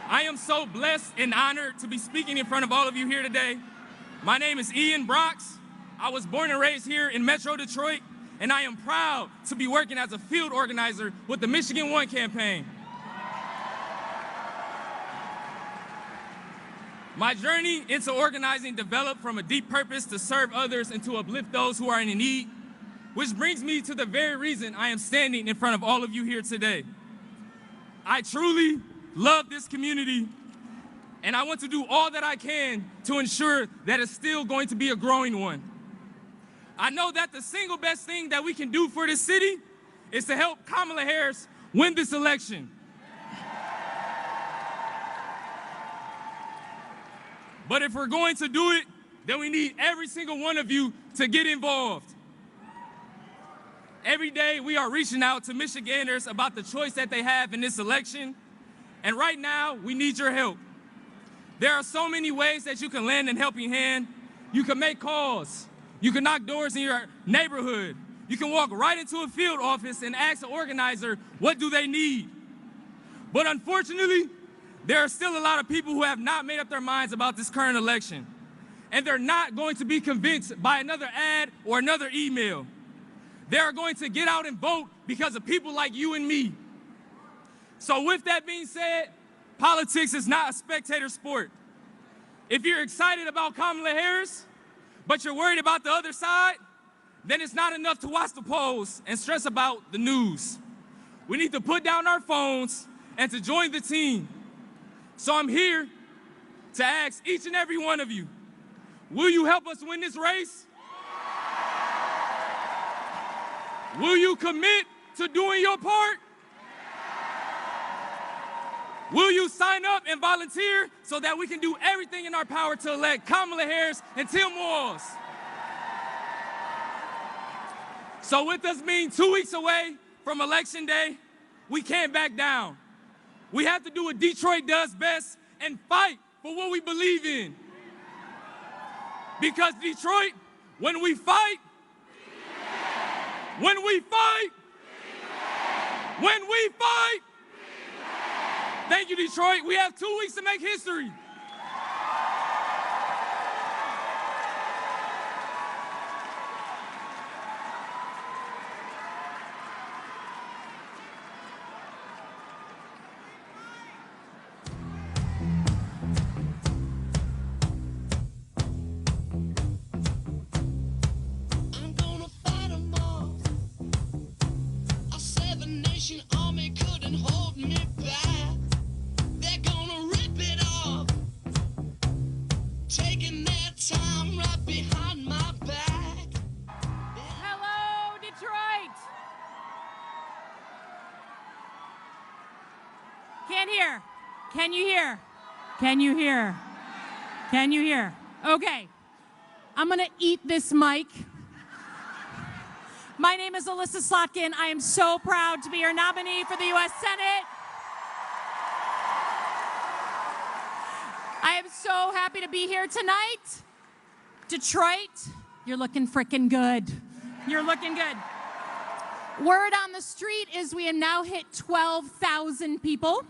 I am so blessed and honored to be speaking in front of all of you here today. My name is Ian Brox. I was born and raised here in Metro Detroit, and I am proud to be working as a field organizer with the Michigan One campaign. My journey into organizing developed from a deep purpose to serve others and to uplift those who are in need, which brings me to the very reason I am standing in front of all of you here today. I truly love this community, and I want to do all that I can to ensure that it's still going to be a growing one. I know that the single best thing that we can do for this city is to help Kamala Harris win this election. But if we're going to do it, then we need every single one of you to get involved. Every day we are reaching out to Michiganders about the choice that they have in this election, and right now we need your help. There are so many ways that you can lend a helping hand. You can make calls. You can knock doors in your neighborhood. You can walk right into a field office and ask an organizer, what do they need? But unfortunately, there are still a lot of people who have not made up their minds about this current election, and they're not going to be convinced by another ad or another email. They are going to get out and vote because of people like you and me. So with that being said, politics is not a spectator sport. If you're excited about Kamala Harris, but you're worried about the other side, then it's not enough to watch the polls and stress about the news. We need to put down our phones and to join the team. So I'm here to ask each and every one of you, will you help us win this race? Will you commit to doing your part? Will you sign up and volunteer so that we can do everything in our power to elect Kamala Harris and Tim Walz? So with us being 2 weeks away from Election Day, we can't back down. We have to do what Detroit does best and fight for what we believe in. Because Detroit, when we fight, when we fight, when we fight, thank you, Detroit. We have 2 weeks to make history. I'm gonna fight 'em all. A seven-nation army couldn't hold me back. They're gonna rip it off, taking their time right behind my back. Hello, Detroit. Can't hear. Can you hear? Can you hear? Can you hear? Okay. I'm going to eat this mic. My name is Alyssa Slotkin. I am so proud to be your nominee for the U.S. Senate. I am so happy to be here tonight. Detroit, you're looking frickin' good. You're looking good. Word on the street is we have now hit 12,000 people.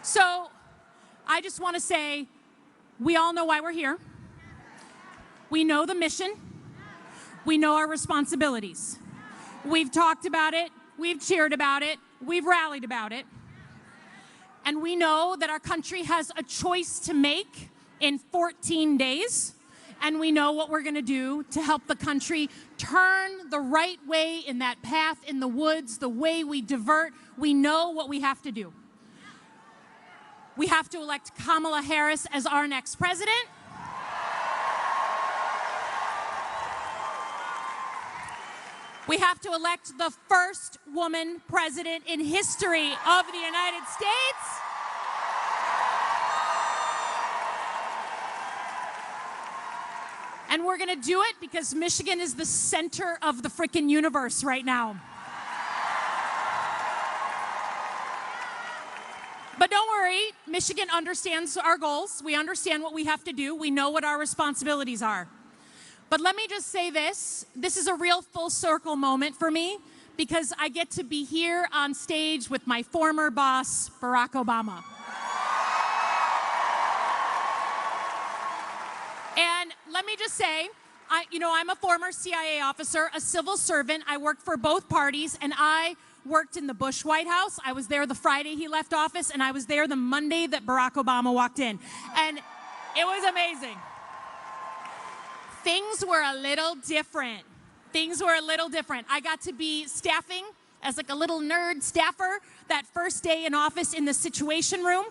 So I just want to say, we all know why we're here. We know the mission. We know our responsibilities. We've talked about it. We've cheered about it. We've rallied about it. And we know that our country has a choice to make in 14 days. and we know what we're going to do to help the country turn the right way in that path in the woods, the way we divert. We know what we have to do. We have to elect Kamala Harris as our next president. We have to elect the first woman president in history of the United States. And we're going to do it because Michigan is the center of the frickin' universe right now. But don't worry, Michigan understands our goals. We understand what we have to do. We know what our responsibilities are. But let me just say this. This is a real full circle moment for me because I get to be here on stage with my former boss, Barack Obama. And let me just say, I'm a former CIA officer, a civil servant. I worked for both parties, and I worked in the Bush White House. I was there the Friday he left office, and I was there the Monday that Barack Obama walked in. And it was amazing. Things were a little different. Things were a little different. I got to be staffing as like a little nerd staffer that first day in office in the Situation Room.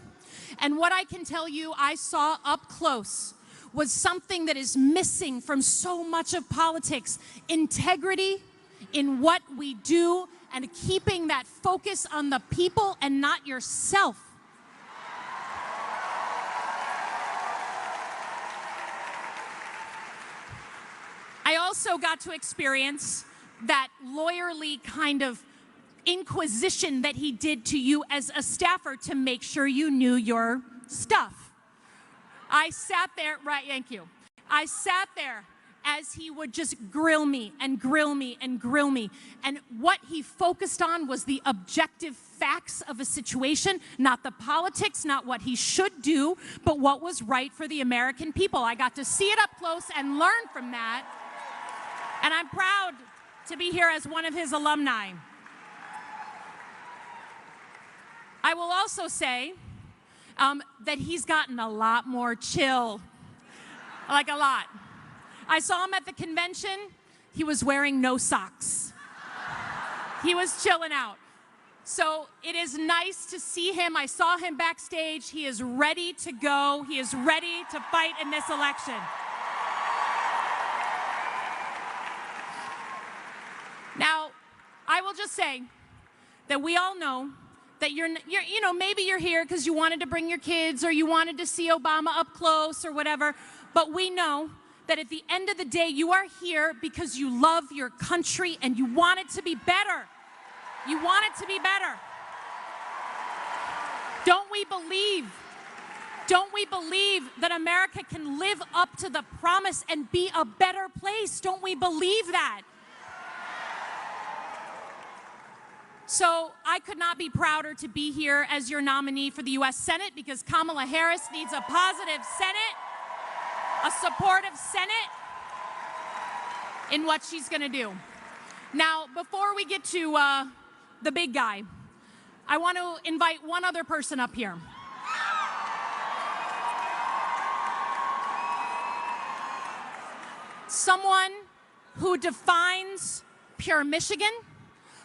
And what I can tell you I saw up close was something that is missing from so much of politics: integrity in what we do and keeping that focus on the people and not yourself. I also got to experience that lawyerly kind of inquisition that he did to you as a staffer to make sure you knew your stuff. I sat there, right, thank you. I sat there as he would just grill me and grill me and grill me. And what he focused on was the objective facts of a situation, not the politics, not what he should do, but what was right for the American people. I got to see it up close and learn from that. And I'm proud to be here as one of his alumni. I will also say that he's gotten a lot more chill, like a lot. I saw him at the convention. He was wearing no socks. He was chilling out. So it is nice to see him. I saw him backstage. He is ready to go. He is ready to fight in this election. Now, I will just say that we all know that maybe you're here because you wanted to bring your kids or you wanted to see Obama up close or whatever, but we know that at the end of the day, you are here because you love your country and you want it to be better. You want it to be better. Don't we believe that America can live up to the promise and be a better place? Don't we believe that? So I could not be prouder to be here as your nominee for the U.S. Senate because Kamala Harris needs a positive Senate, a supportive Senate in what she's going to do. Now, before we get to the big guy, I want to invite one other person up here. Someone who defines pure Michigan,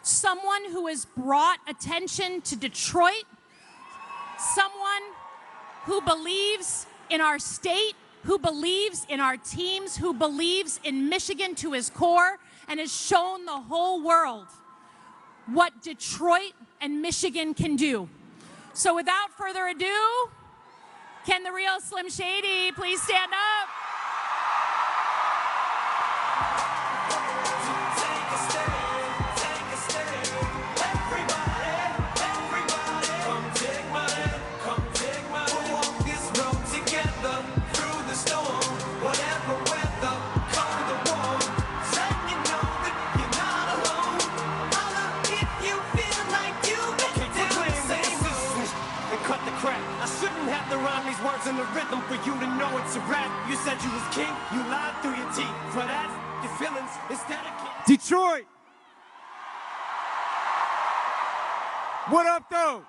someone who has brought attention to Detroit, someone who believes in our state, who believes in our teams, who believes in Michigan to his core, and has shown the whole world what Detroit and Michigan can do. So without further ado, can the real Slim Shady please stand up? In the rhythm for you to know it's a rap. You said you was king, you lied through your teeth. For that, your feelings instead of king. Detroit! What up, though?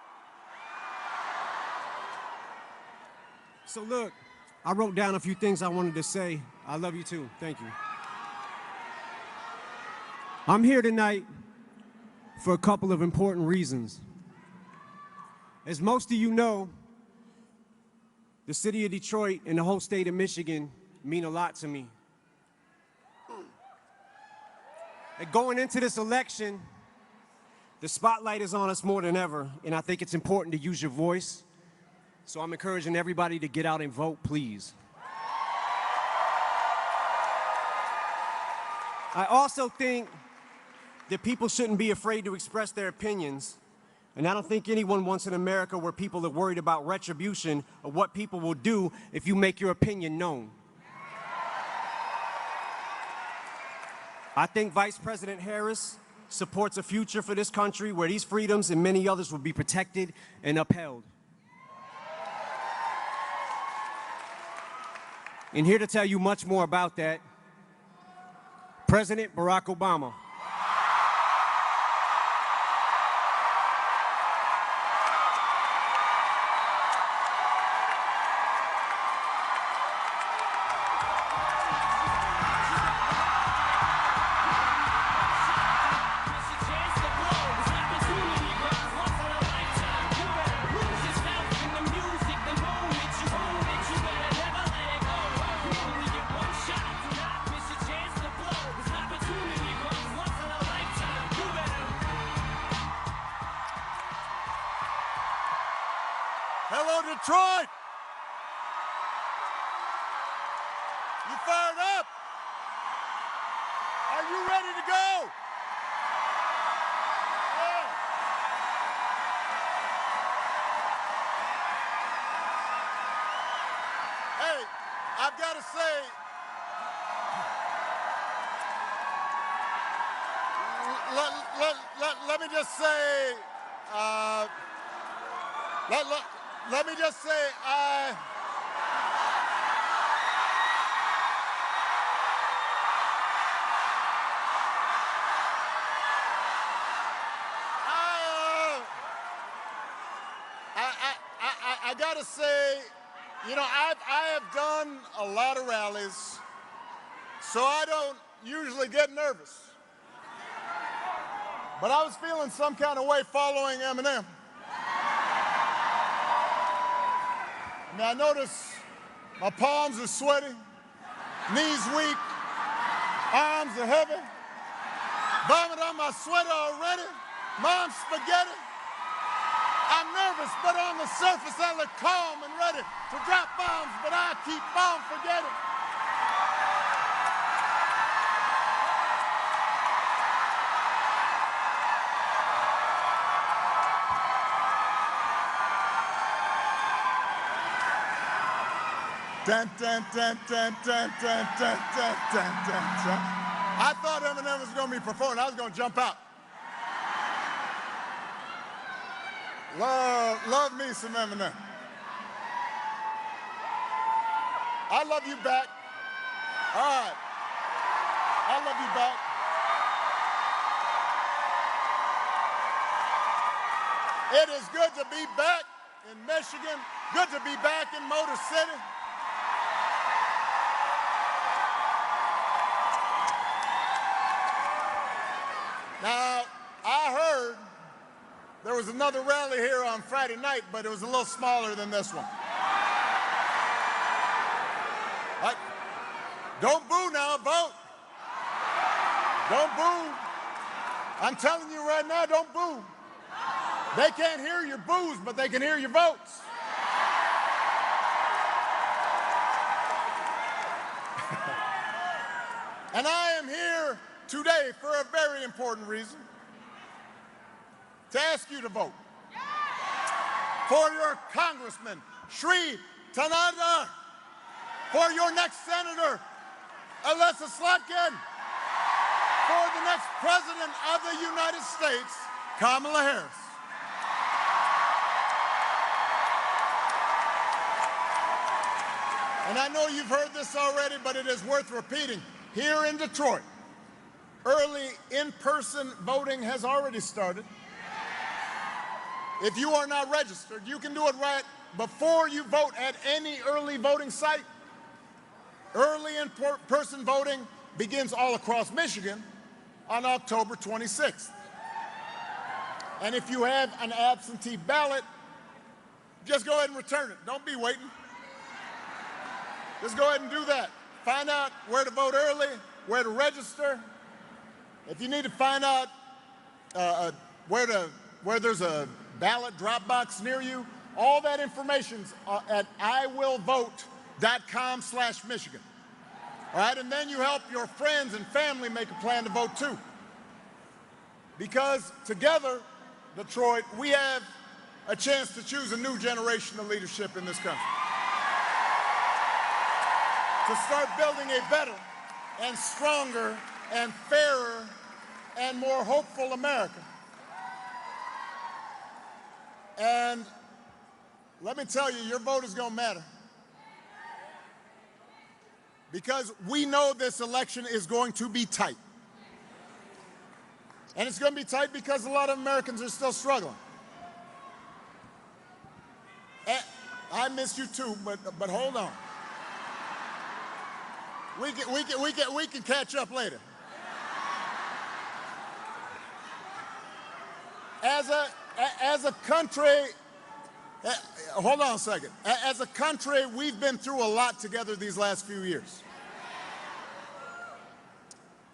So look, I wrote down a few things I wanted to say, I love you too. Thank you. I'm here tonight for a couple of important reasons. As most of you know, the city of Detroit and the whole state of Michigan mean a lot to me. And going into this election, the spotlight is on us more than ever, and I think it's important to use your voice. So I'm encouraging everybody to get out and vote, please. I also think that people shouldn't be afraid to express their opinions. And I don't think anyone wants an America where people are worried about retribution or what people will do if you make your opinion known. I think Vice President Harris supports a future for this country where these freedoms and many others will be protected and upheld. And here to tell you much more about that, President Barack Obama. Hello, Detroit! You fired up? Are you ready to go? Yeah. Hey, I've got to say, let me just say, let me just say, I gotta say, you know, I have done a lot of rallies, so I don't usually get nervous. But I was feeling some kind of way following Eminem. I mean, I notice my palms are sweaty, knees weak, arms are heavy, vomit on my sweater already, mom's spaghetti. I'm nervous, but on the surface I look calm and ready to drop bombs, but I keep on forgetting. Dun, dun, dun, dun, dun, dun, dun, dun, dun, dun, dun. I thought Eminem was going to be performing. I was going to jump out. Love me some Eminem. I love you back. All right. I love you back. It is good to be back in Michigan. Good to be back in Motor City. Now, I heard there was another rally here on Friday night, but it was a little smaller than this one. Don't boo now, vote. Don't boo. I'm telling you right now, don't boo. They can't hear your boos, but they can hear your votes. And I am here today for a very important reason, to ask you to vote for your Congressman, Shri Tanada, for your next Senator, Alyssa Slotkin, for the next President of the United States, Kamala Harris. And I know you've heard this already, but it is worth repeating. Here in Detroit, early in-person voting has already started. If you are not registered, you can do it right before you vote at any early voting site. Early in-person voting begins all across Michigan on October 26th. And if you have an absentee ballot, just go ahead and return it. Don't be waiting. Just go ahead and do that. Find out where to vote early, where to register. If you need to find out where there's a ballot drop box near you, all that information's at iwillvote.com/Michigan. All right, and then you help your friends and family make a plan to vote too. Because together, Detroit, we have a chance to choose a new generation of leadership in this country. To start building a better and stronger and fairer and more hopeful America. And let me tell you, your vote is going to matter. Because we know this election is going to be tight. And it's going to be tight because a lot of Americans are still struggling. I miss you too, but hold on. We can catch up later. As a country, hold on a second. As a country, we've been through a lot together these last few years.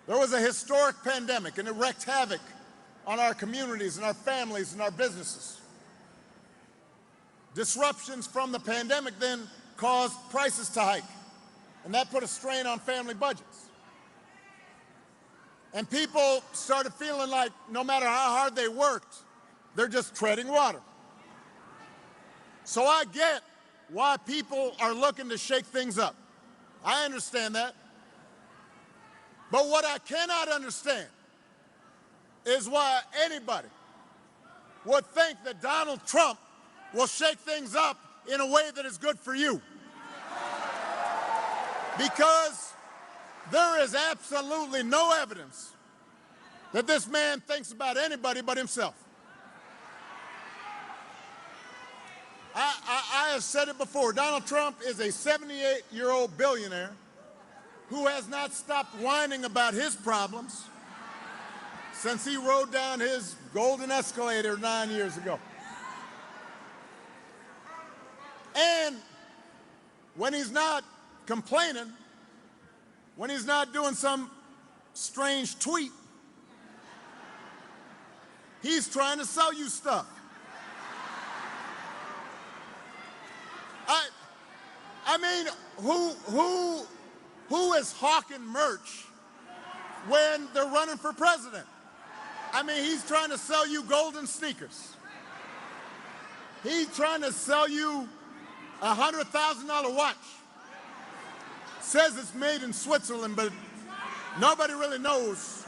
There was a historic pandemic, and it wreaked havoc on our communities and our families and our businesses. Disruptions from the pandemic then caused prices to hike, and that put a strain on family budgets. And people started feeling like no matter how hard they worked, they're just treading water. So I get why people are looking to shake things up. I understand that. But what I cannot understand is why anybody would think that Donald Trump will shake things up in a way that is good for you. Because there is absolutely no evidence that this man thinks about anybody but himself. I have said it before. Donald Trump is a 78-year-old billionaire who has not stopped whining about his problems since he rode down his golden escalator 9 years ago. And when he's not complaining, when he's not doing some strange tweet, he's trying to sell you stuff. I mean, who is hawking merch when they're running for president? I mean, he's trying to sell you golden sneakers. He's trying to sell you a $100,000 watch. Says it's made in Switzerland, but nobody really knows.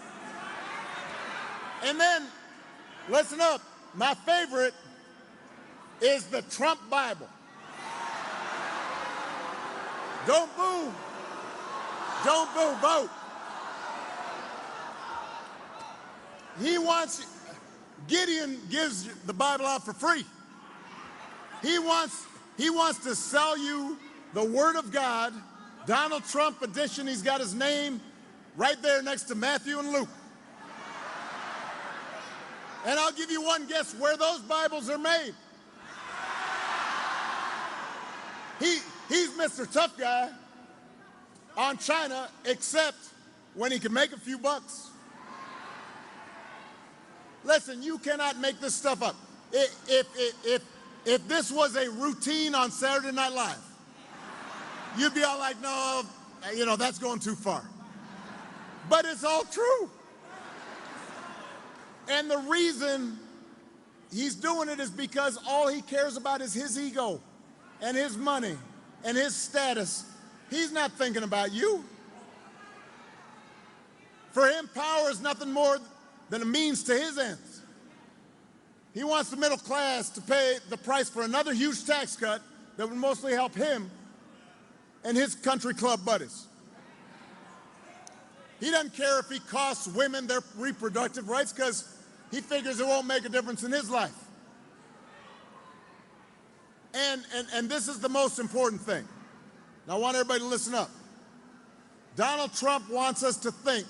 And then, listen up, my favorite is the Trump Bible. Don't boo. Don't boo, vote. Gideon gives the Bible out for free. He wants to sell you the Word of God, Donald Trump edition. He's got his name right there next to Matthew and Luke. And I'll give you one guess where those Bibles are made. He's Mr. Tough Guy on China, except when he can make a few bucks. Listen, you cannot make this stuff up. If this was a routine on Saturday Night Live, you'd be all like, no, that's going too far. But it's all true. And the reason he's doing it is because all he cares about is his ego and his money and his status. He's not thinking about you. For him, power is nothing more than a means to his ends. He wants the middle class to pay the price for another huge tax cut that would mostly help him and his country club buddies. He doesn't care if he costs women their reproductive rights because he figures it won't make a difference in his life. And this is the most important thing. Now, I want everybody to listen up. Donald Trump wants us to think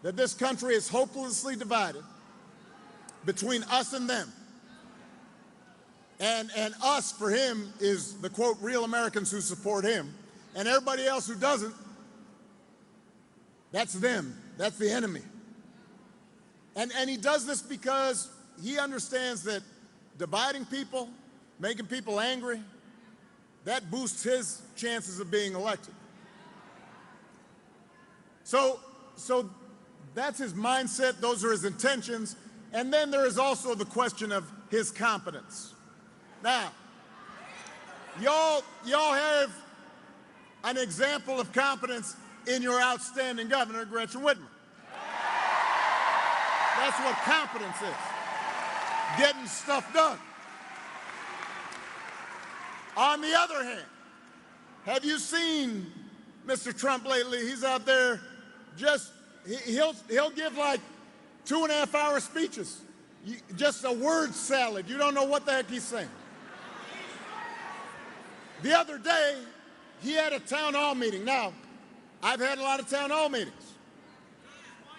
that this country is hopelessly divided between us and them. And us, for him, is the, quote, real Americans who support him. And everybody else who doesn't, that's them. That's the enemy. And he does this because he understands that dividing people, making people angry, that boosts his chances of being elected. So that's his mindset. Those are his intentions. And then there is also the question of his competence. Now, y'all have an example of competence in your outstanding governor, Gretchen Whitmer. That's what competence is, getting stuff done. On the other hand, have you seen Mr. Trump lately? He's out there he'll give like 2.5-hour speeches, just a word salad. You don't know what the heck he's saying. The other day, he had a town hall meeting. Now, I've had a lot of town hall meetings.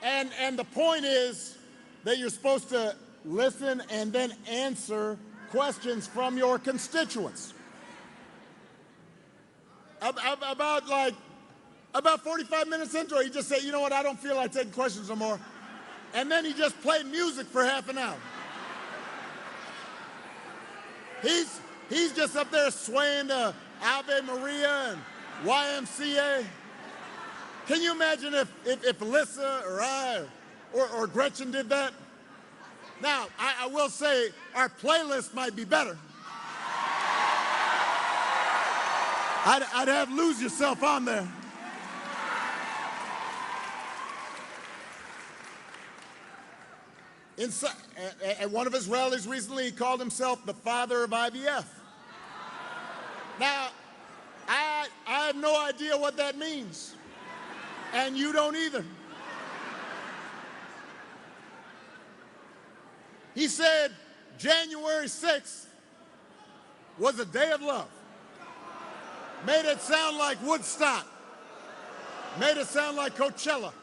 And the point is that you're supposed to listen and then answer questions from your constituents. About 45 minutes into it, he just said, you know what, I don't feel like taking questions no more. And then he just played music for half an hour. He's just up there swaying to Ave Maria and YMCA. Can you imagine if Alyssa or I or Gretchen did that? Now, I will say our playlist might be better. I'd have Lose Yourself on there. At one of his rallies recently, he called himself the father of IVF. Now, I have no idea what that means, and you don't either. He said January 6th was a day of love. Made it sound like Woodstock. Made it sound like Coachella.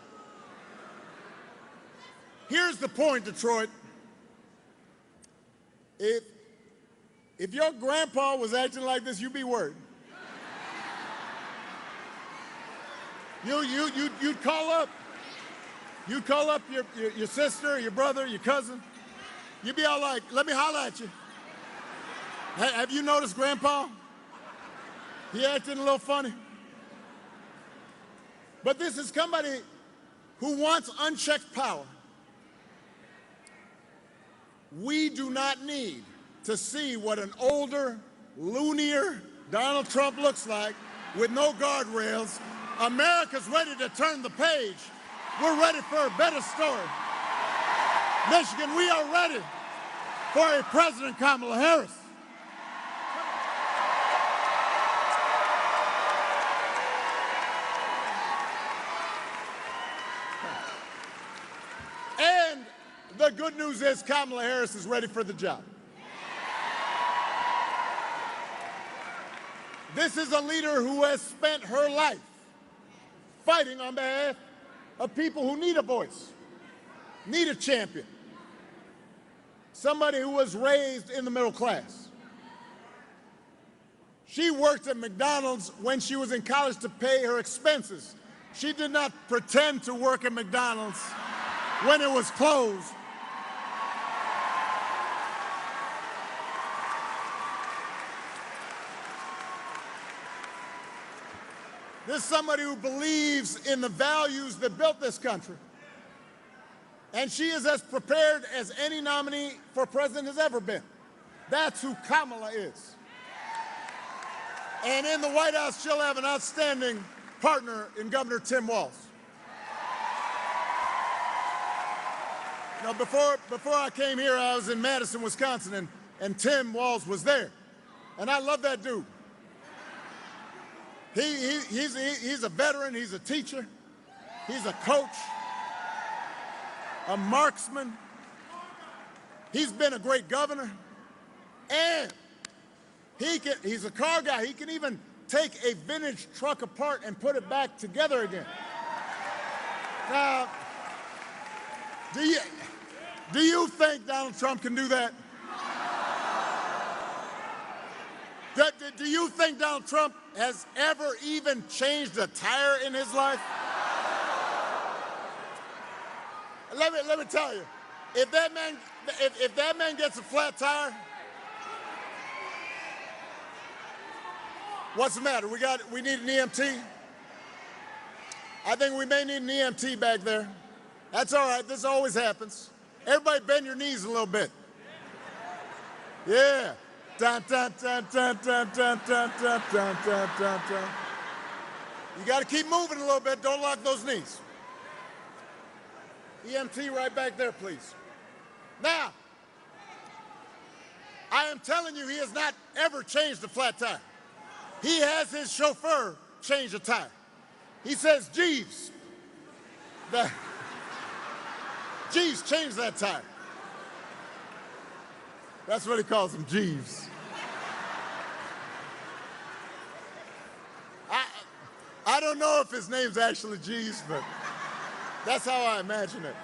Here's the point, Detroit. If your grandpa was acting like this, you'd be worried. You'd call up. You'd call up your sister, your brother, your cousin. You'd be all like, let me holler at you. Have you noticed Grandpa? He acting a little funny. But this is somebody who wants unchecked power. We do not need to see what an older, loonier Donald Trump looks like with no guardrails. America's ready to turn the page. We're ready for a better story. Michigan, we are ready for a President Kamala Harris. And the good news is Kamala Harris is ready for the job. This is a leader who has spent her life fighting on behalf of people who need a voice, need a champion, somebody who was raised in the middle class. She worked at McDonald's when she was in college to pay her expenses. She did not pretend to work at McDonald's when it was closed. This is somebody who believes in the values that built this country. And she is as prepared as any nominee for president has ever been. That's who Kamala is. And in the White House, she'll have an outstanding partner in Governor Tim Walz. Now, before I came here, I was in Madison, Wisconsin, and Tim Walz was there. And I love that dude. He's a veteran, he's a teacher, he's a coach, a marksman. He's been a great governor, and he's a car guy. He can even take a vintage truck apart and put it back together again. Now, do you think Donald Trump can do that? Do you think Donald Trump has ever even changed a tire in his life? Let me tell you, if that man gets a flat tire, what's the matter? We need an EMT? I think we may need an EMT back there. That's all right. This always happens. Everybody bend your knees a little bit. Yeah. Dun, dun, dun, dun, dun, dun, dun, dun, dun, dun, dun, dun. You got to keep moving a little bit. Don't lock those knees. EMT right back there, please. Now, I am telling you, he has not ever changed a flat tire. He has his chauffeur change a tire. He says, Jeeves, Jeeves, change that tire. That's what he calls him, Jeeves. I don't know if his name's actually Jeeves, but that's how I imagine it.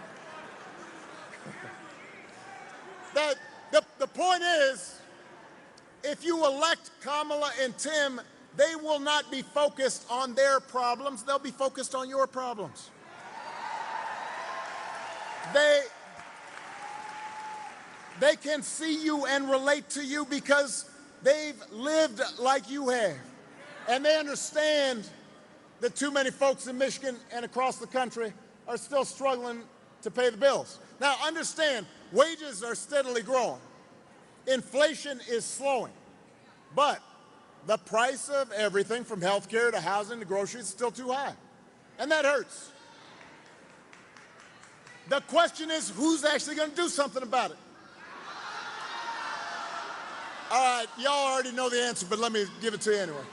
The point is, if you elect Kamala and Tim, they will not be focused on their problems. They'll be focused on your problems. They can see you and relate to you because they've lived like you have. And they understand that too many folks in Michigan and across the country are still struggling to pay the bills. Now, understand, wages are steadily growing. Inflation is slowing. But the price of everything from health care to housing to groceries is still too high. And that hurts. The question is, who's actually going to do something about it? All right, y'all already know the answer, but let me give it to you anyway.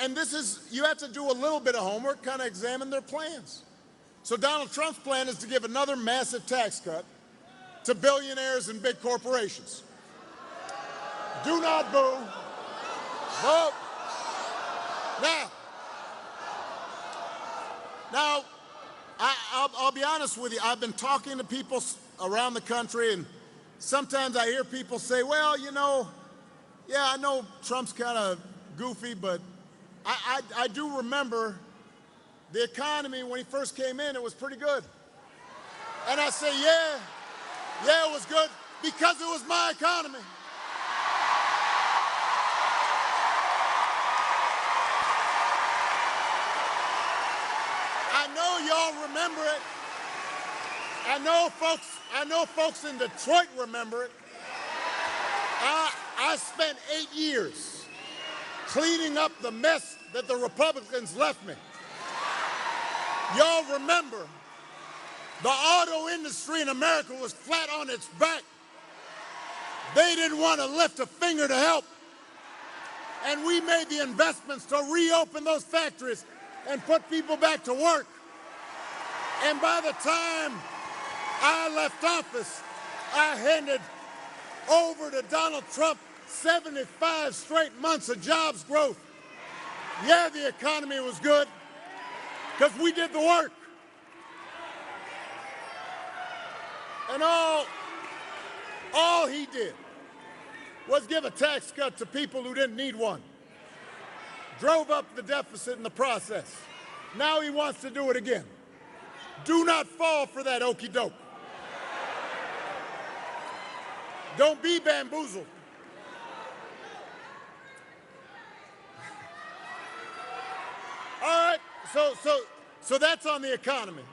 And this is, you have to do a little bit of homework, kind of examine their plans. So Donald Trump's plan is to give another massive tax cut to billionaires and big corporations. Do not boo. Vote. Now, I'll be honest with you. I've been talking to people around the country, and sometimes I hear people say, well, you know, yeah, I know Trump's kind of goofy, but I do remember the economy when he first came in, it was pretty good. And I say, yeah, it was good because it was my economy. I know y'all remember it. I know folks in Detroit remember it. I spent 8 years cleaning up the mess that the Republicans left me. Y'all remember the auto industry in America was flat on its back. They didn't want to lift a finger to help. And we made the investments to reopen those factories and put people back to work. And by the time I left office, I handed over to Donald Trump 75 straight months of jobs growth. Yeah, the economy was good because we did the work. And all he did was give a tax cut to people who didn't need one. Drove up the deficit in the process. Now he wants to do it again. Do not fall for that okey doke. Don't be bamboozled. All right, so that's on the economy.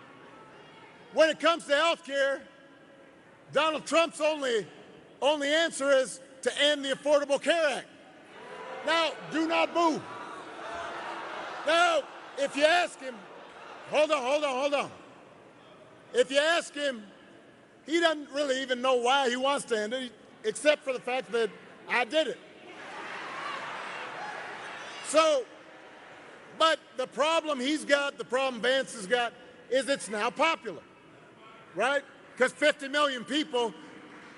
When it comes to health care, Donald Trump's only answer is to end the Affordable Care Act. Now, do not boo. Now, if you ask him, hold on. If you ask him, he doesn't really even know why he wants to end it, except for the fact that I did it. So, but the problem he's got, the problem Vance has got, is it's now popular, right? Because 50 million people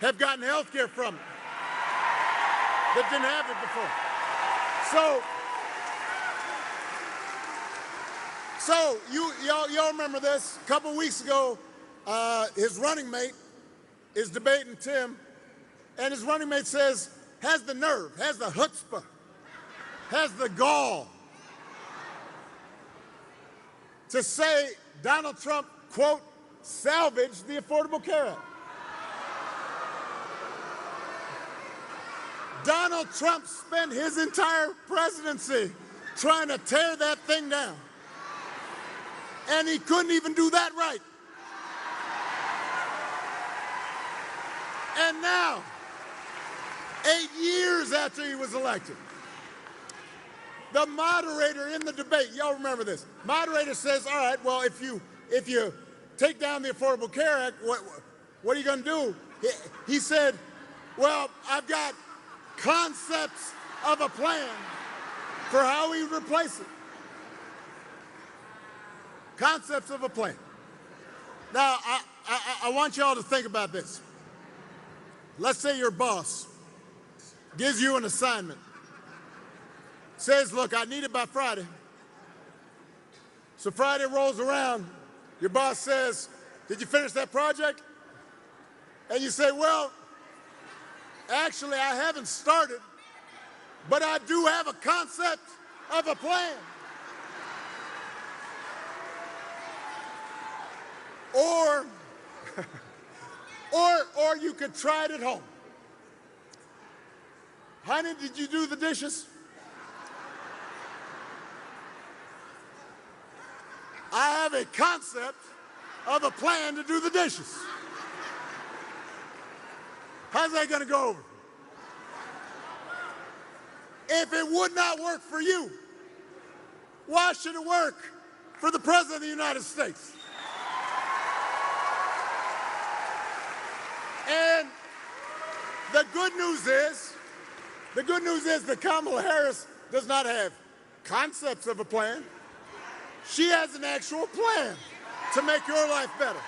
have gotten health care from it. that didn't have it before. So y'all remember this? A couple weeks ago, his running mate is debating Tim, and his running mate says, has the nerve, has the chutzpah, has the gall to say Donald Trump, quote, salvaged the Affordable Care Act. Donald Trump spent his entire presidency trying to tear that thing down. And he couldn't even do that right. And now, 8 years after he was elected, the moderator in the debate, y'all remember this, moderator says, all right, well, if you take down the Affordable Care Act, what are you going to do? He said, well, I've got concepts of a plan for how we replace it. Concepts of a plan. Now, I want y'all to think about this. Let's say your boss gives you an assignment, says, look, I need it by Friday. So Friday rolls around, your boss says, did you finish that project? And you say, well, actually, I haven't started, but I do have a concept of a plan. Or you could try it at home. Honey, did you do the dishes? I have a concept of a plan to do the dishes. How's that going to go over? If it would not work for you, why should it work for the President of the United States? And the good news is that Kamala Harris does not have concepts of a plan. She has an actual plan to make your life better.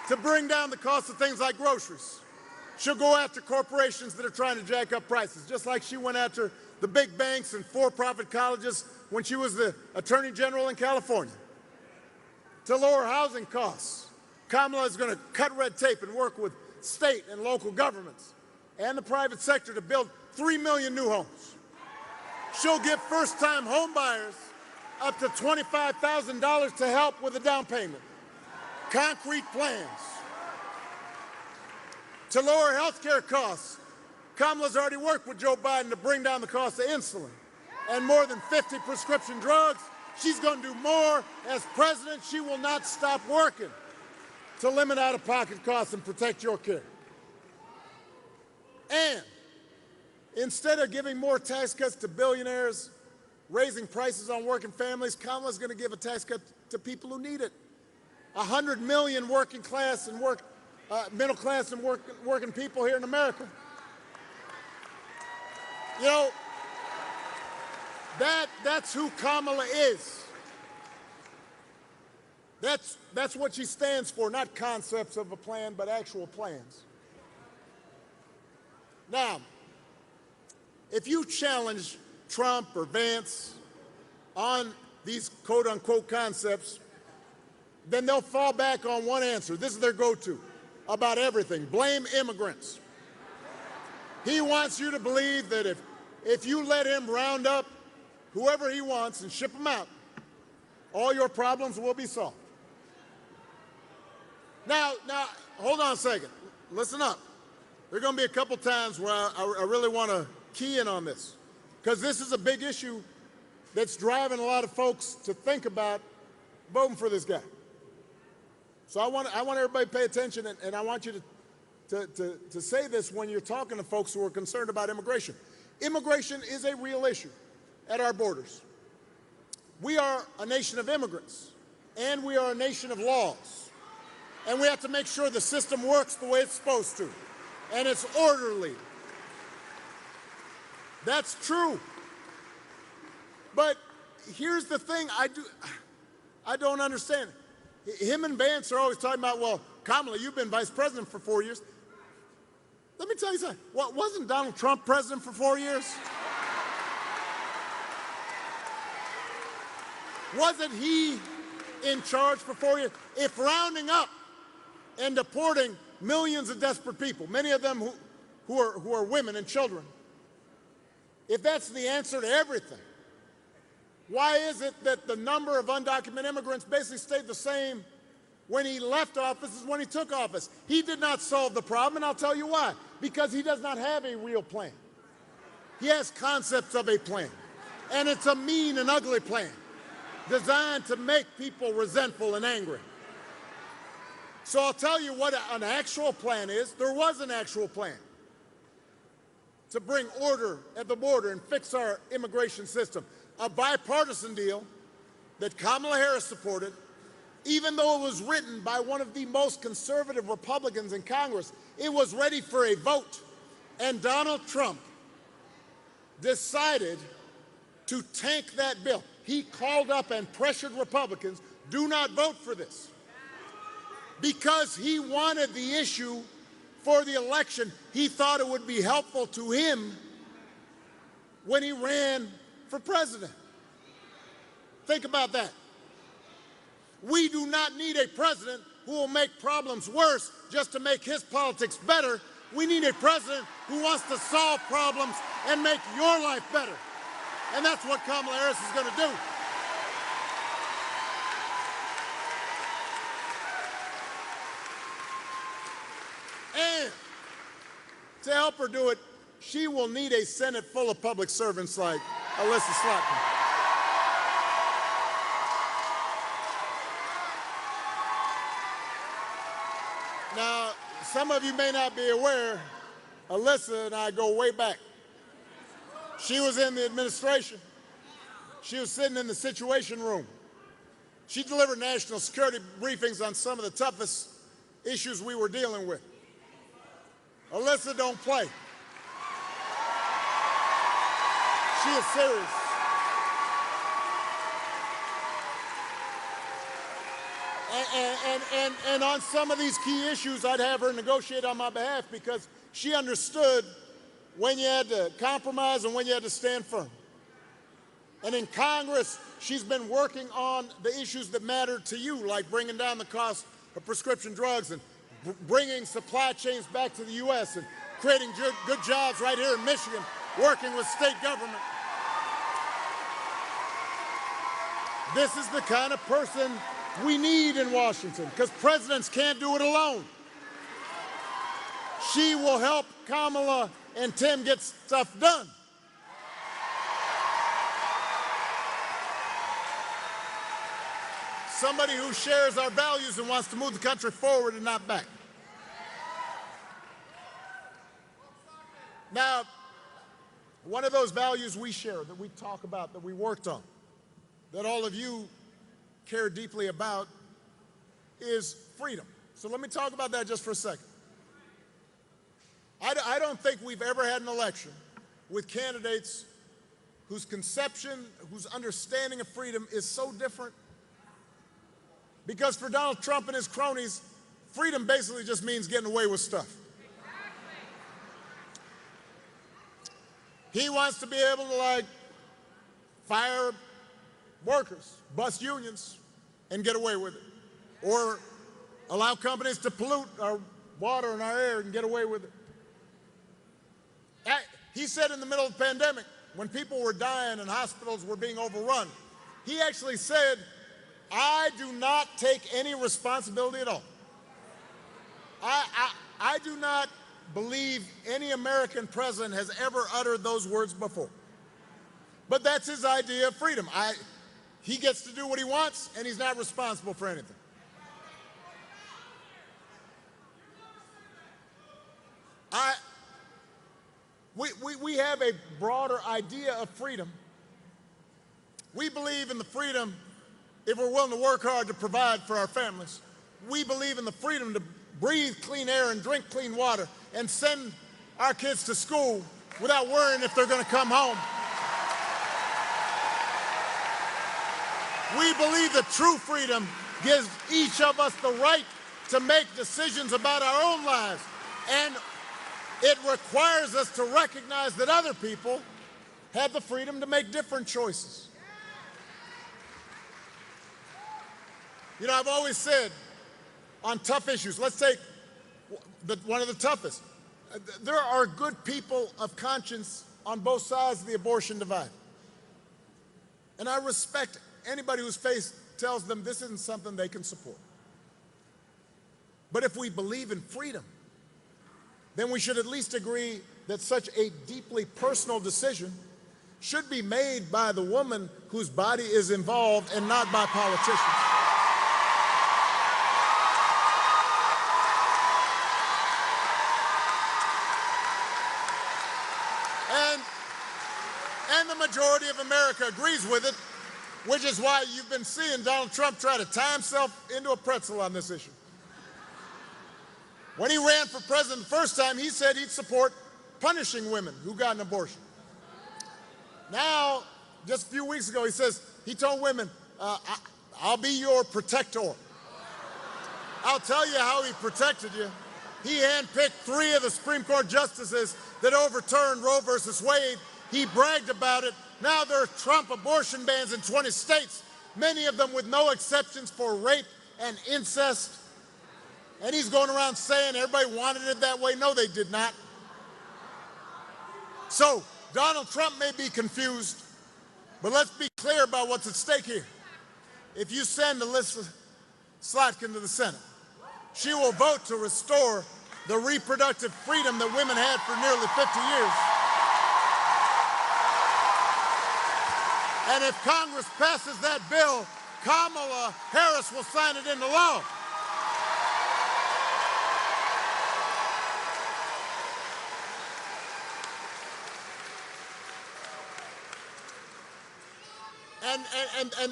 To bring down the cost of things like groceries. She'll go after corporations that are trying to jack up prices, just like she went after the big banks and for-profit colleges when she was the Attorney General in California. To lower housing costs, Kamala is going to cut red tape and work with state and local governments and the private sector to build 3 million new homes. She'll give first-time home buyers up to $25,000 to help with a down payment. Concrete plans. To lower health care costs, Kamala's already worked with Joe Biden to bring down the cost of insulin and more than 50 prescription drugs. She's going to do more. As president, she will not stop working to limit out-of-pocket costs and protect your care. And instead of giving more tax cuts to billionaires, raising prices on working families, Kamala's going to give a tax cut to people who need it. 100 million working class and middle class and working people here in America. You know, that's who Kamala is. That's what she stands for, not concepts of a plan, but actual plans. Now, if you challenge Trump or Vance on these quote-unquote concepts, then they'll fall back on one answer. This is their go-to about everything. Blame immigrants. He wants you to believe that if you let him round up whoever he wants and ship them out, all your problems will be solved. Now, hold on a second. Listen up. There are going to be a couple times where I really want to key in on this, because this is a big issue that's driving a lot of folks to think about voting for this guy. So I want everybody to pay attention, and I want you to say this when you're talking to folks who are concerned about immigration. Immigration is a real issue at our borders. We are a nation of immigrants, and we are a nation of laws. And we have to make sure the system works the way it's supposed to, and it's orderly. That's true. But here's the thing I don't understand. him and Vance are always talking about, well, Kamala, you've been vice president for 4 years. Let me tell you something. Wasn't Donald Trump president for 4 years? Wasn't he in charge for 4 years? If rounding up and deporting millions of desperate people, many of them who are women and children, if that's the answer to everything, why is it that the number of undocumented immigrants basically stayed the same when he left office as when he took office? He did not solve the problem, and I'll tell you why. Because he does not have a real plan. He has concepts of a plan, and it's a mean and ugly plan designed to make people resentful and angry. So I'll tell you what an actual plan is. There was an actual plan to bring order at the border and fix our immigration system. A bipartisan deal that Kamala Harris supported, even though it was written by one of the most conservative Republicans in Congress. It was ready for a vote. And Donald Trump decided to tank that bill. He called up and pressured Republicans, do not vote for this. Because he wanted the issue for the election. He thought it would be helpful to him when he ran for president. Think about that. We do not need a president who will make problems worse just to make his politics better. We need a president who wants to solve problems and make your life better. And that's what Kamala Harris is going to do. And to help her do it, she will need a Senate full of public servants like Alyssa Slotkin. Now, some of you may not be aware, Alyssa and I go way back. She was in the administration. She was sitting in the Situation Room. She delivered national security briefings on some of the toughest issues we were dealing with. Alyssa don't play. She is serious. And on some of these key issues, I'd have her negotiate on my behalf because she understood when you had to compromise and when you had to stand firm. And in Congress, she's been working on the issues that matter to you, like bringing down the cost of prescription drugs and bringing supply chains back to the U.S. and creating good jobs right here in Michigan, working with state government. This is the kind of person we need in Washington, because presidents can't do it alone. She will help Kamala and Tim get stuff done. Somebody who shares our values and wants to move the country forward and not back. Now, one of those values we share, that we talk about, that we worked on, that all of you care deeply about, is freedom. So let me talk about that just for a second. I don't think we've ever had an election with candidates whose conception, whose understanding of freedom is so different. Because for Donald Trump and his cronies, freedom basically just means getting away with stuff. He wants to be able to, like, fire workers, bust unions, and get away with it. Or allow companies to pollute our water and our air and get away with it. He said in the middle of the pandemic, when people were dying and hospitals were being overrun, he actually said, I do not take any responsibility at all. I do not believe any American president has ever uttered those words before. But that's his idea of freedom. He gets to do what he wants, and he's not responsible for anything. We have a broader idea of freedom. We believe in the freedom if we're willing to work hard to provide for our families. We believe in the freedom to breathe clean air and drink clean water and send our kids to school without worrying if they're going to come home. We believe that true freedom gives each of us the right to make decisions about our own lives. And it requires us to recognize that other people have the freedom to make different choices. You know, I've always said on tough issues, let's take one of the toughest. There are good people of conscience on both sides of the abortion divide. And I respect anybody whose faith tells them this isn't something they can support. But if we believe in freedom, then we should at least agree that such a deeply personal decision should be made by the woman whose body is involved and not by politicians. And the majority of America agrees with it, which is why you've been seeing Donald Trump try to tie himself into a pretzel on this issue. When he ran for president the first time, he said he'd support punishing women who got an abortion. Now, just a few weeks ago, he told women, I'll be your protector. I'll tell you how he protected you. He handpicked 3 of the Supreme Court justices that overturned Roe versus Wade. He bragged about it. Now there are Trump abortion bans in 20 states, many of them with no exceptions for rape and incest. And he's going around saying everybody wanted it that way. No, they did not. So Donald Trump may be confused, but let's be clear about what's at stake here. If you send Alyssa Slotkin to the Senate, she will vote to restore the reproductive freedom that women had for nearly 50 years. And if Congress passes that bill, Kamala Harris will sign it into law.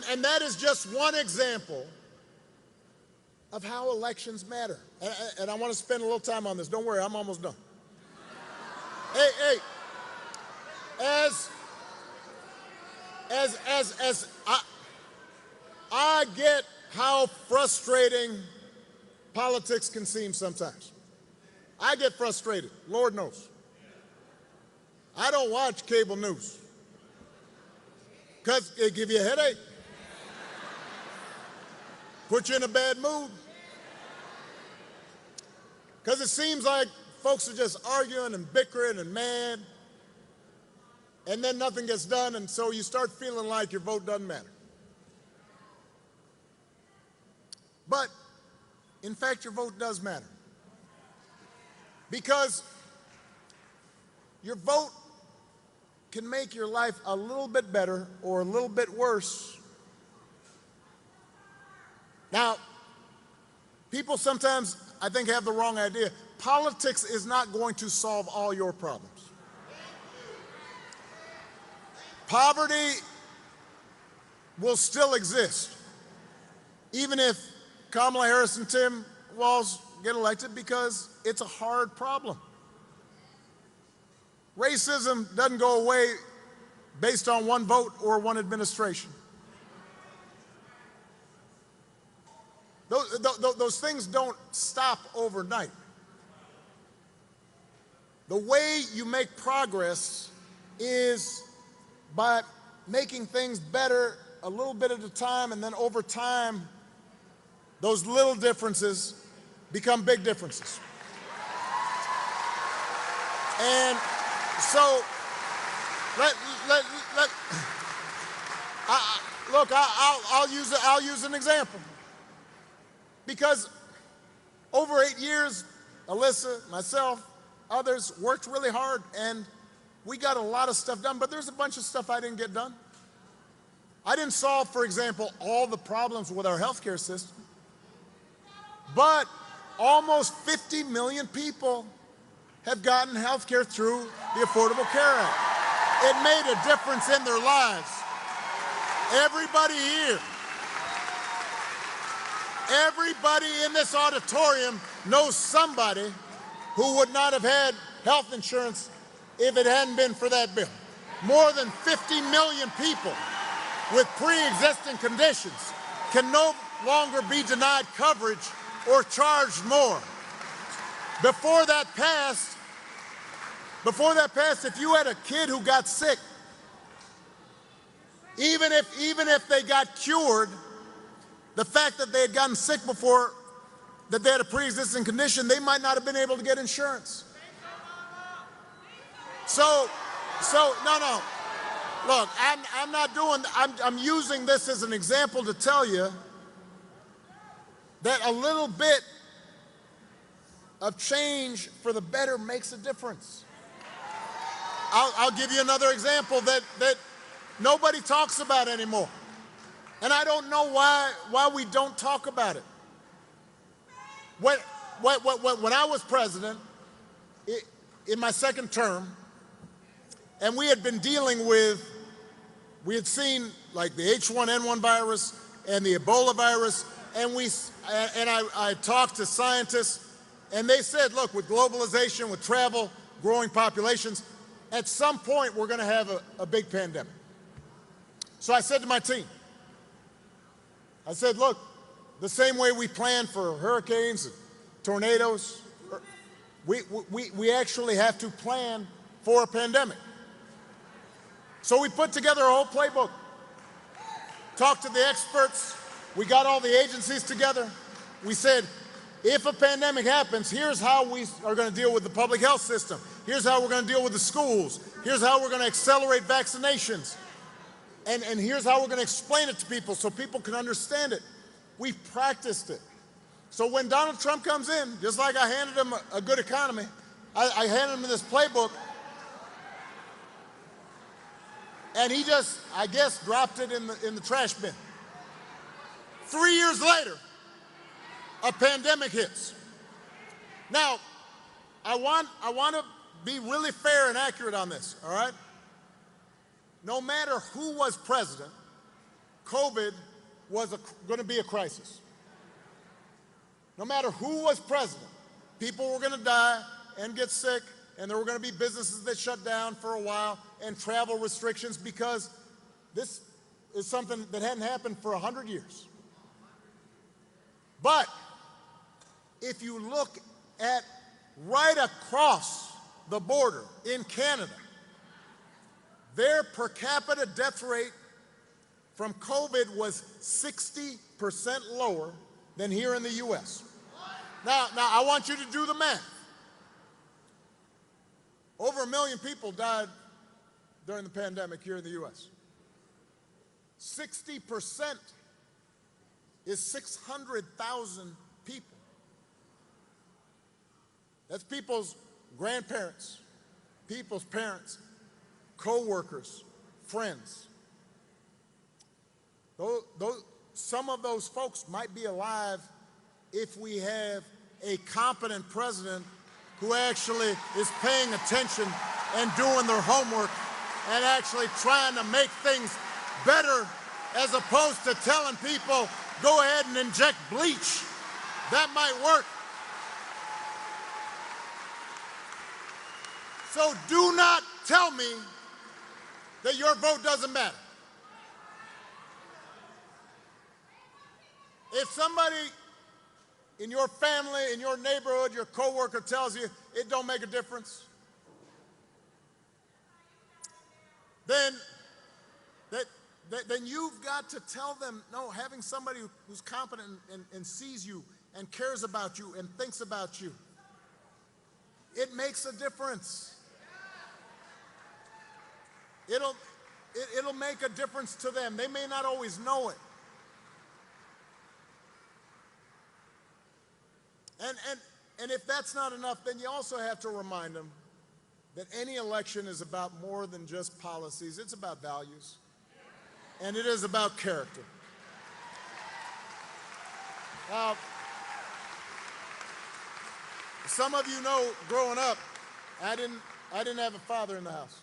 And that is just one example of how elections matter. And I want to spend a little time on this. Don't worry, I'm almost done. Hey, I get how frustrating politics can seem sometimes. I get frustrated, Lord knows. I don't watch cable news because it gives you a headache, put you in a bad mood, because it seems like folks are just arguing and bickering and mad, and then nothing gets done, and so you start feeling like your vote doesn't matter. But, in fact, your vote does matter, because your vote can make your life a little bit better or a little bit worse. Now, people sometimes, I think, have the wrong idea. Politics is not going to solve all your problems. Poverty will still exist, even if Kamala Harris and Tim Walz get elected, because it's a hard problem. Racism doesn't go away based on one vote or one administration. Those things don't stop overnight. The way you make progress is by making things better a little bit at a time, and then over time, those little differences become big differences. And so, look, I'll use an example. Because over 8 years, Alyssa, myself, others worked really hard, and we got a lot of stuff done, but there's a bunch of stuff I didn't get done. I didn't solve, for example, all the problems with our healthcare system, but almost 50 million people have gotten health care through the Affordable Care Act. It made a difference in their lives. Everybody here, everybody in this auditorium knows somebody who would not have had health insurance if it hadn't been for that bill. More than 50 million people with pre-existing conditions can no longer be denied coverage or charged more. Before that passed, if you had a kid who got sick, even if they got cured, the fact that they had gotten sick before, that they had a pre-existing condition, they might not have been able to get insurance. So no. Look, I'm using this as an example to tell you that a little bit of change for the better makes a difference. I'll give you another example that nobody talks about anymore. And I don't know why we don't talk about it. When I was president, in my second term, and we had been dealing with, we had seen like the H1N1 virus and the Ebola virus, and I talked to scientists, and they said, look, with globalization, with travel, growing populations, at some point we're going to have a big pandemic. So I said to my team, I said, look, the same way we plan for hurricanes and tornadoes, we actually have to plan for a pandemic. So we put together a whole playbook, talked to the experts, we got all the agencies together. We said, if a pandemic happens, here's how we are going to deal with the public health system. Here's how we're going to deal with the schools. Here's how we're going to accelerate vaccinations. And here's how we're going to explain it to people so people can understand it. We've practiced it. So when Donald Trump comes in, just like I handed him a good economy, I handed him this playbook, and he just, I guess, dropped it in the trash bin. 3 years later, a pandemic hits. Now, I want to be really fair and accurate on this, all right? No matter who was president, COVID was going to be a crisis. No matter who was president, people were going to die and get sick, and there were going to be businesses that shut down for a while, and travel restrictions, because this is something that hadn't happened for 100 years. But if you look at right across the border in Canada, their per capita death rate from COVID was 60% lower than here in the US. Now I want you to do the math. Over 1 million people died during the pandemic here in the US. 60% is 600,000 people. That's people's grandparents, people's parents, co-workers, friends. Some of those folks might be alive if we have a competent president who actually is paying attention and doing their homework and actually trying to make things better, as opposed to telling people, go ahead and inject bleach. That might work. So do not tell me that your vote doesn't matter. If somebody in your family, in your neighborhood, your coworker tells you it don't make a difference, then you've got to tell them, no, having somebody who's competent and sees you and cares about you and thinks about you, it makes a difference. It'll make a difference to them. They may not always know it. And if that's not enough, then you also have to remind them that any election is about more than just policies. It's about values. And it is about character. Now, some of you know, growing up, I didn't have a father in the house.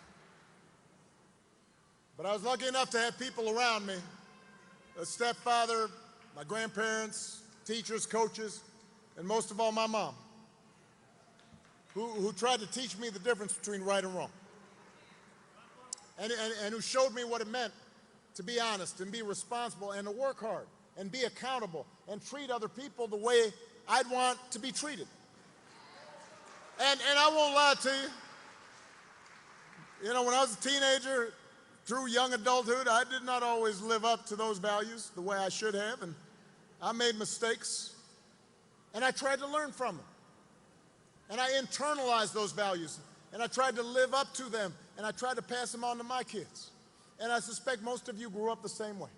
But I was lucky enough to have people around me, a stepfather, my grandparents, teachers, coaches, and most of all, my mom, who tried to teach me the difference between right and wrong, and who showed me what it meant to be honest and be responsible and to work hard and be accountable and treat other people the way I'd want to be treated. And I won't lie to you. You know, when I was a teenager, through young adulthood, I did not always live up to those values the way I should have, and I made mistakes, and I tried to learn from them. And I internalized those values, and I tried to live up to them, and I tried to pass them on to my kids. And I suspect most of you grew up the same way.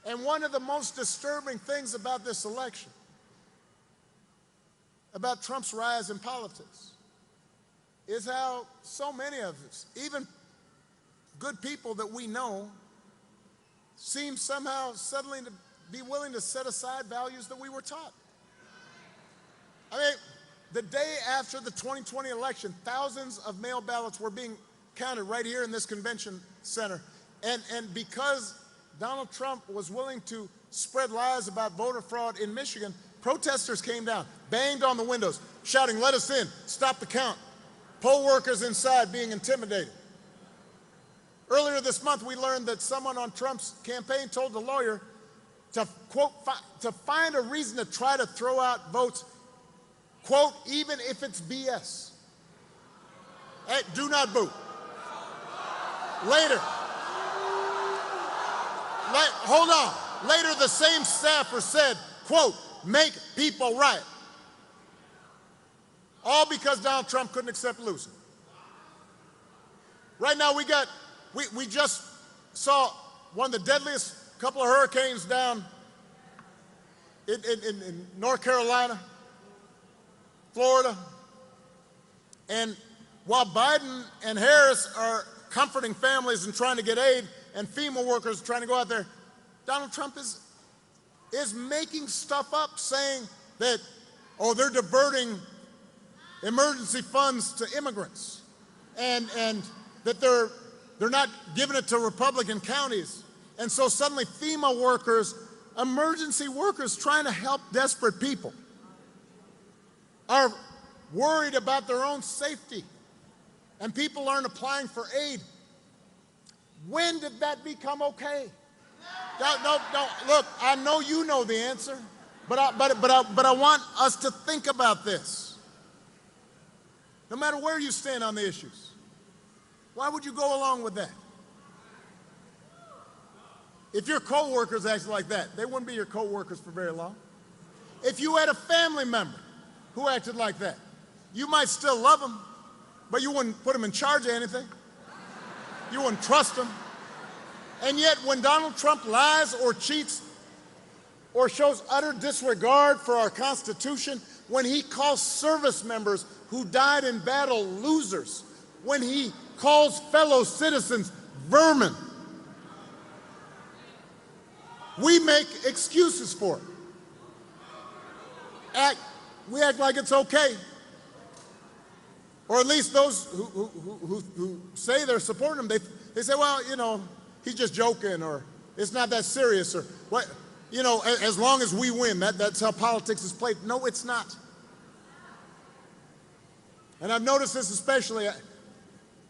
And one of the most disturbing things about this election, about Trump's rise in politics, is how so many of us, even good people that we know, seem somehow suddenly to be willing to set aside values that we were taught. I mean, the day after the 2020 election, thousands of mail ballots were being counted right here in this convention center. And because Donald Trump was willing to spread lies about voter fraud in Michigan, protesters came down, banged on the windows, shouting, "Let us in, stop the count." Poll workers inside being intimidated. Earlier this month, we learned that someone on Trump's campaign told the lawyer to, quote, to find a reason to try to throw out votes, quote, even if it's BS. Hey, do not boo. Later, hold on. Later, the same staffer said, quote, make people riot. All because Donald Trump couldn't accept losing. Right now, we just saw one of the deadliest couple of hurricanes down in North Carolina, Florida. And while Biden and Harris are comforting families and trying to get aid, and FEMA workers trying to go out there, Donald Trump is making stuff up, saying that, oh, they're diverting emergency funds to immigrants, and that they're not giving it to Republican counties. And so suddenly FEMA workers, emergency workers trying to help desperate people, are worried about their own safety, and people aren't applying for aid. When did that become okay? No, look, I know you know the answer, but I want us to think about this. No matter where you stand on the issues, why would you go along with that? If your co-workers acted like that, they wouldn't be your co-workers for very long. If you had a family member who acted like that, you might still love them, but you wouldn't put them in charge of anything. You wouldn't trust them. And yet, when Donald Trump lies or cheats or shows utter disregard for our Constitution, when he calls service members who died in battle losers, when he calls fellow citizens vermin, we make excuses for it. We act like it's okay. Or at least those who say they're supporting him, they say, well, you know, he's just joking, or it's not that serious, or what, you know, as long as we win, that's how politics is played. No, it's not. And I've noticed this especially,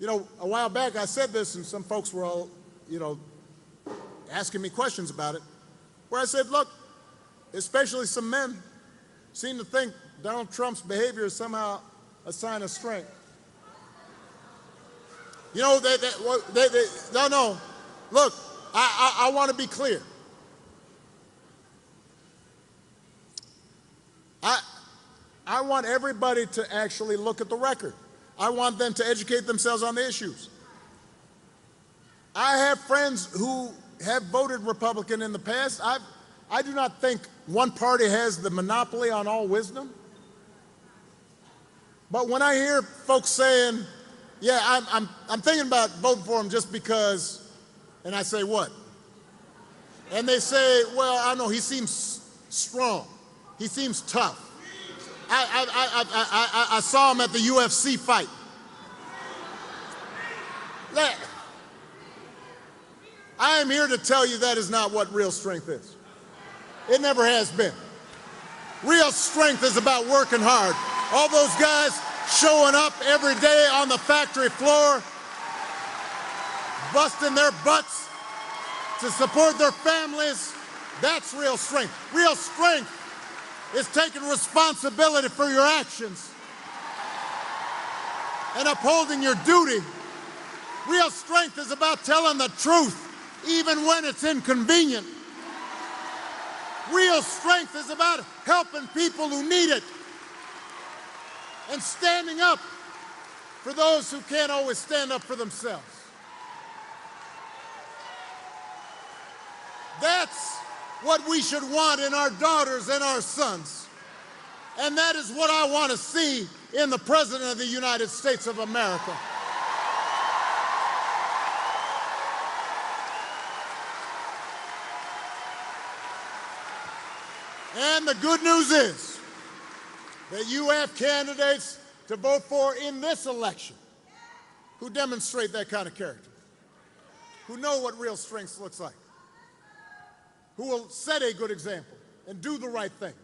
you know, a while back I said this, and some folks were all, you know, asking me questions about it, where I said, look, especially some men seem to think Donald Trump's behavior is somehow a sign of strength. You know, no. Look, I want to be clear. I want everybody to actually look at the record. I want them to educate themselves on the issues. I have friends who have voted Republican in the past. I do not think one party has the monopoly on all wisdom. But when I hear folks saying, yeah, I'm thinking about voting for him just because, and I say, what? And they say, well, I don't know, he seems strong. He seems tough. I saw him at the UFC fight. I am here to tell you that is not what real strength is. It never has been. Real strength is about working hard. All those guys showing up every day on the factory floor, busting their butts to support their families. That's real strength. Real strength is taking responsibility for your actions and upholding your duty. Real strength is about telling the truth, even when it's inconvenient. Real strength is about helping people who need it and standing up for those who can't always stand up for themselves. That's what we should want in our daughters and our sons. And that is what I want to see in the President of the United States of America. And the good news is that you have candidates to vote for in this election who demonstrate that kind of character, who know what real strength looks like, who will set a good example and do the right thing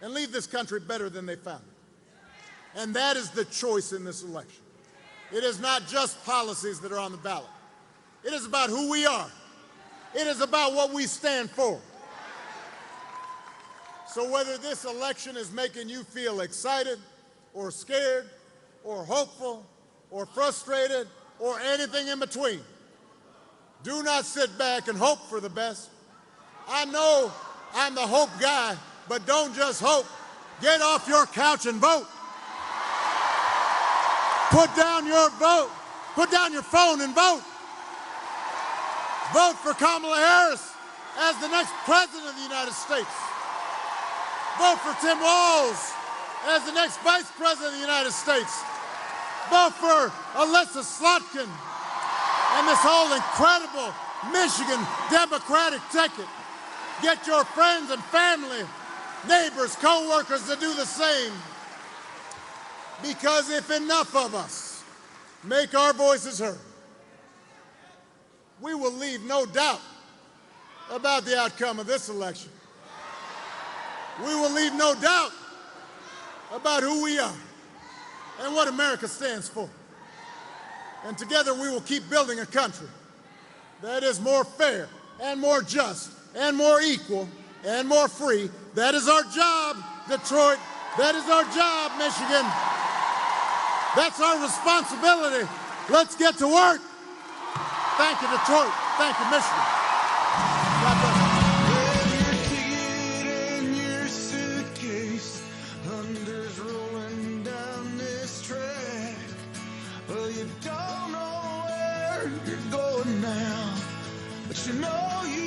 and leave this country better than they found it. And that is the choice in this election. It is not just policies that are on the ballot. It is about who we are. It is about what we stand for. So whether this election is making you feel excited or scared or hopeful or frustrated or anything in between, do not sit back and hope for the best. I know I'm the hope guy, but don't just hope. Get off your couch and vote. Put down your vote. Put down your phone and vote. Vote for Kamala Harris as the next President of the United States. Vote for Tim Walz as the next Vice President of the United States. Vote for Alyssa Slotkin and this whole incredible Michigan Democratic ticket. Get your friends and family, neighbors, co-workers to do the same. Because if enough of us make our voices heard, we will leave no doubt about the outcome of this election. We will leave no doubt about who we are and what America stands for. And together we will keep building a country that is more fair and more just and more equal and more free. That is our job, Detroit. That is our job, Michigan. That's our responsibility. Let's get to work. Thank you, Detroit. Thank you, Michigan. God bless you. You don't know where you're going now, but you know you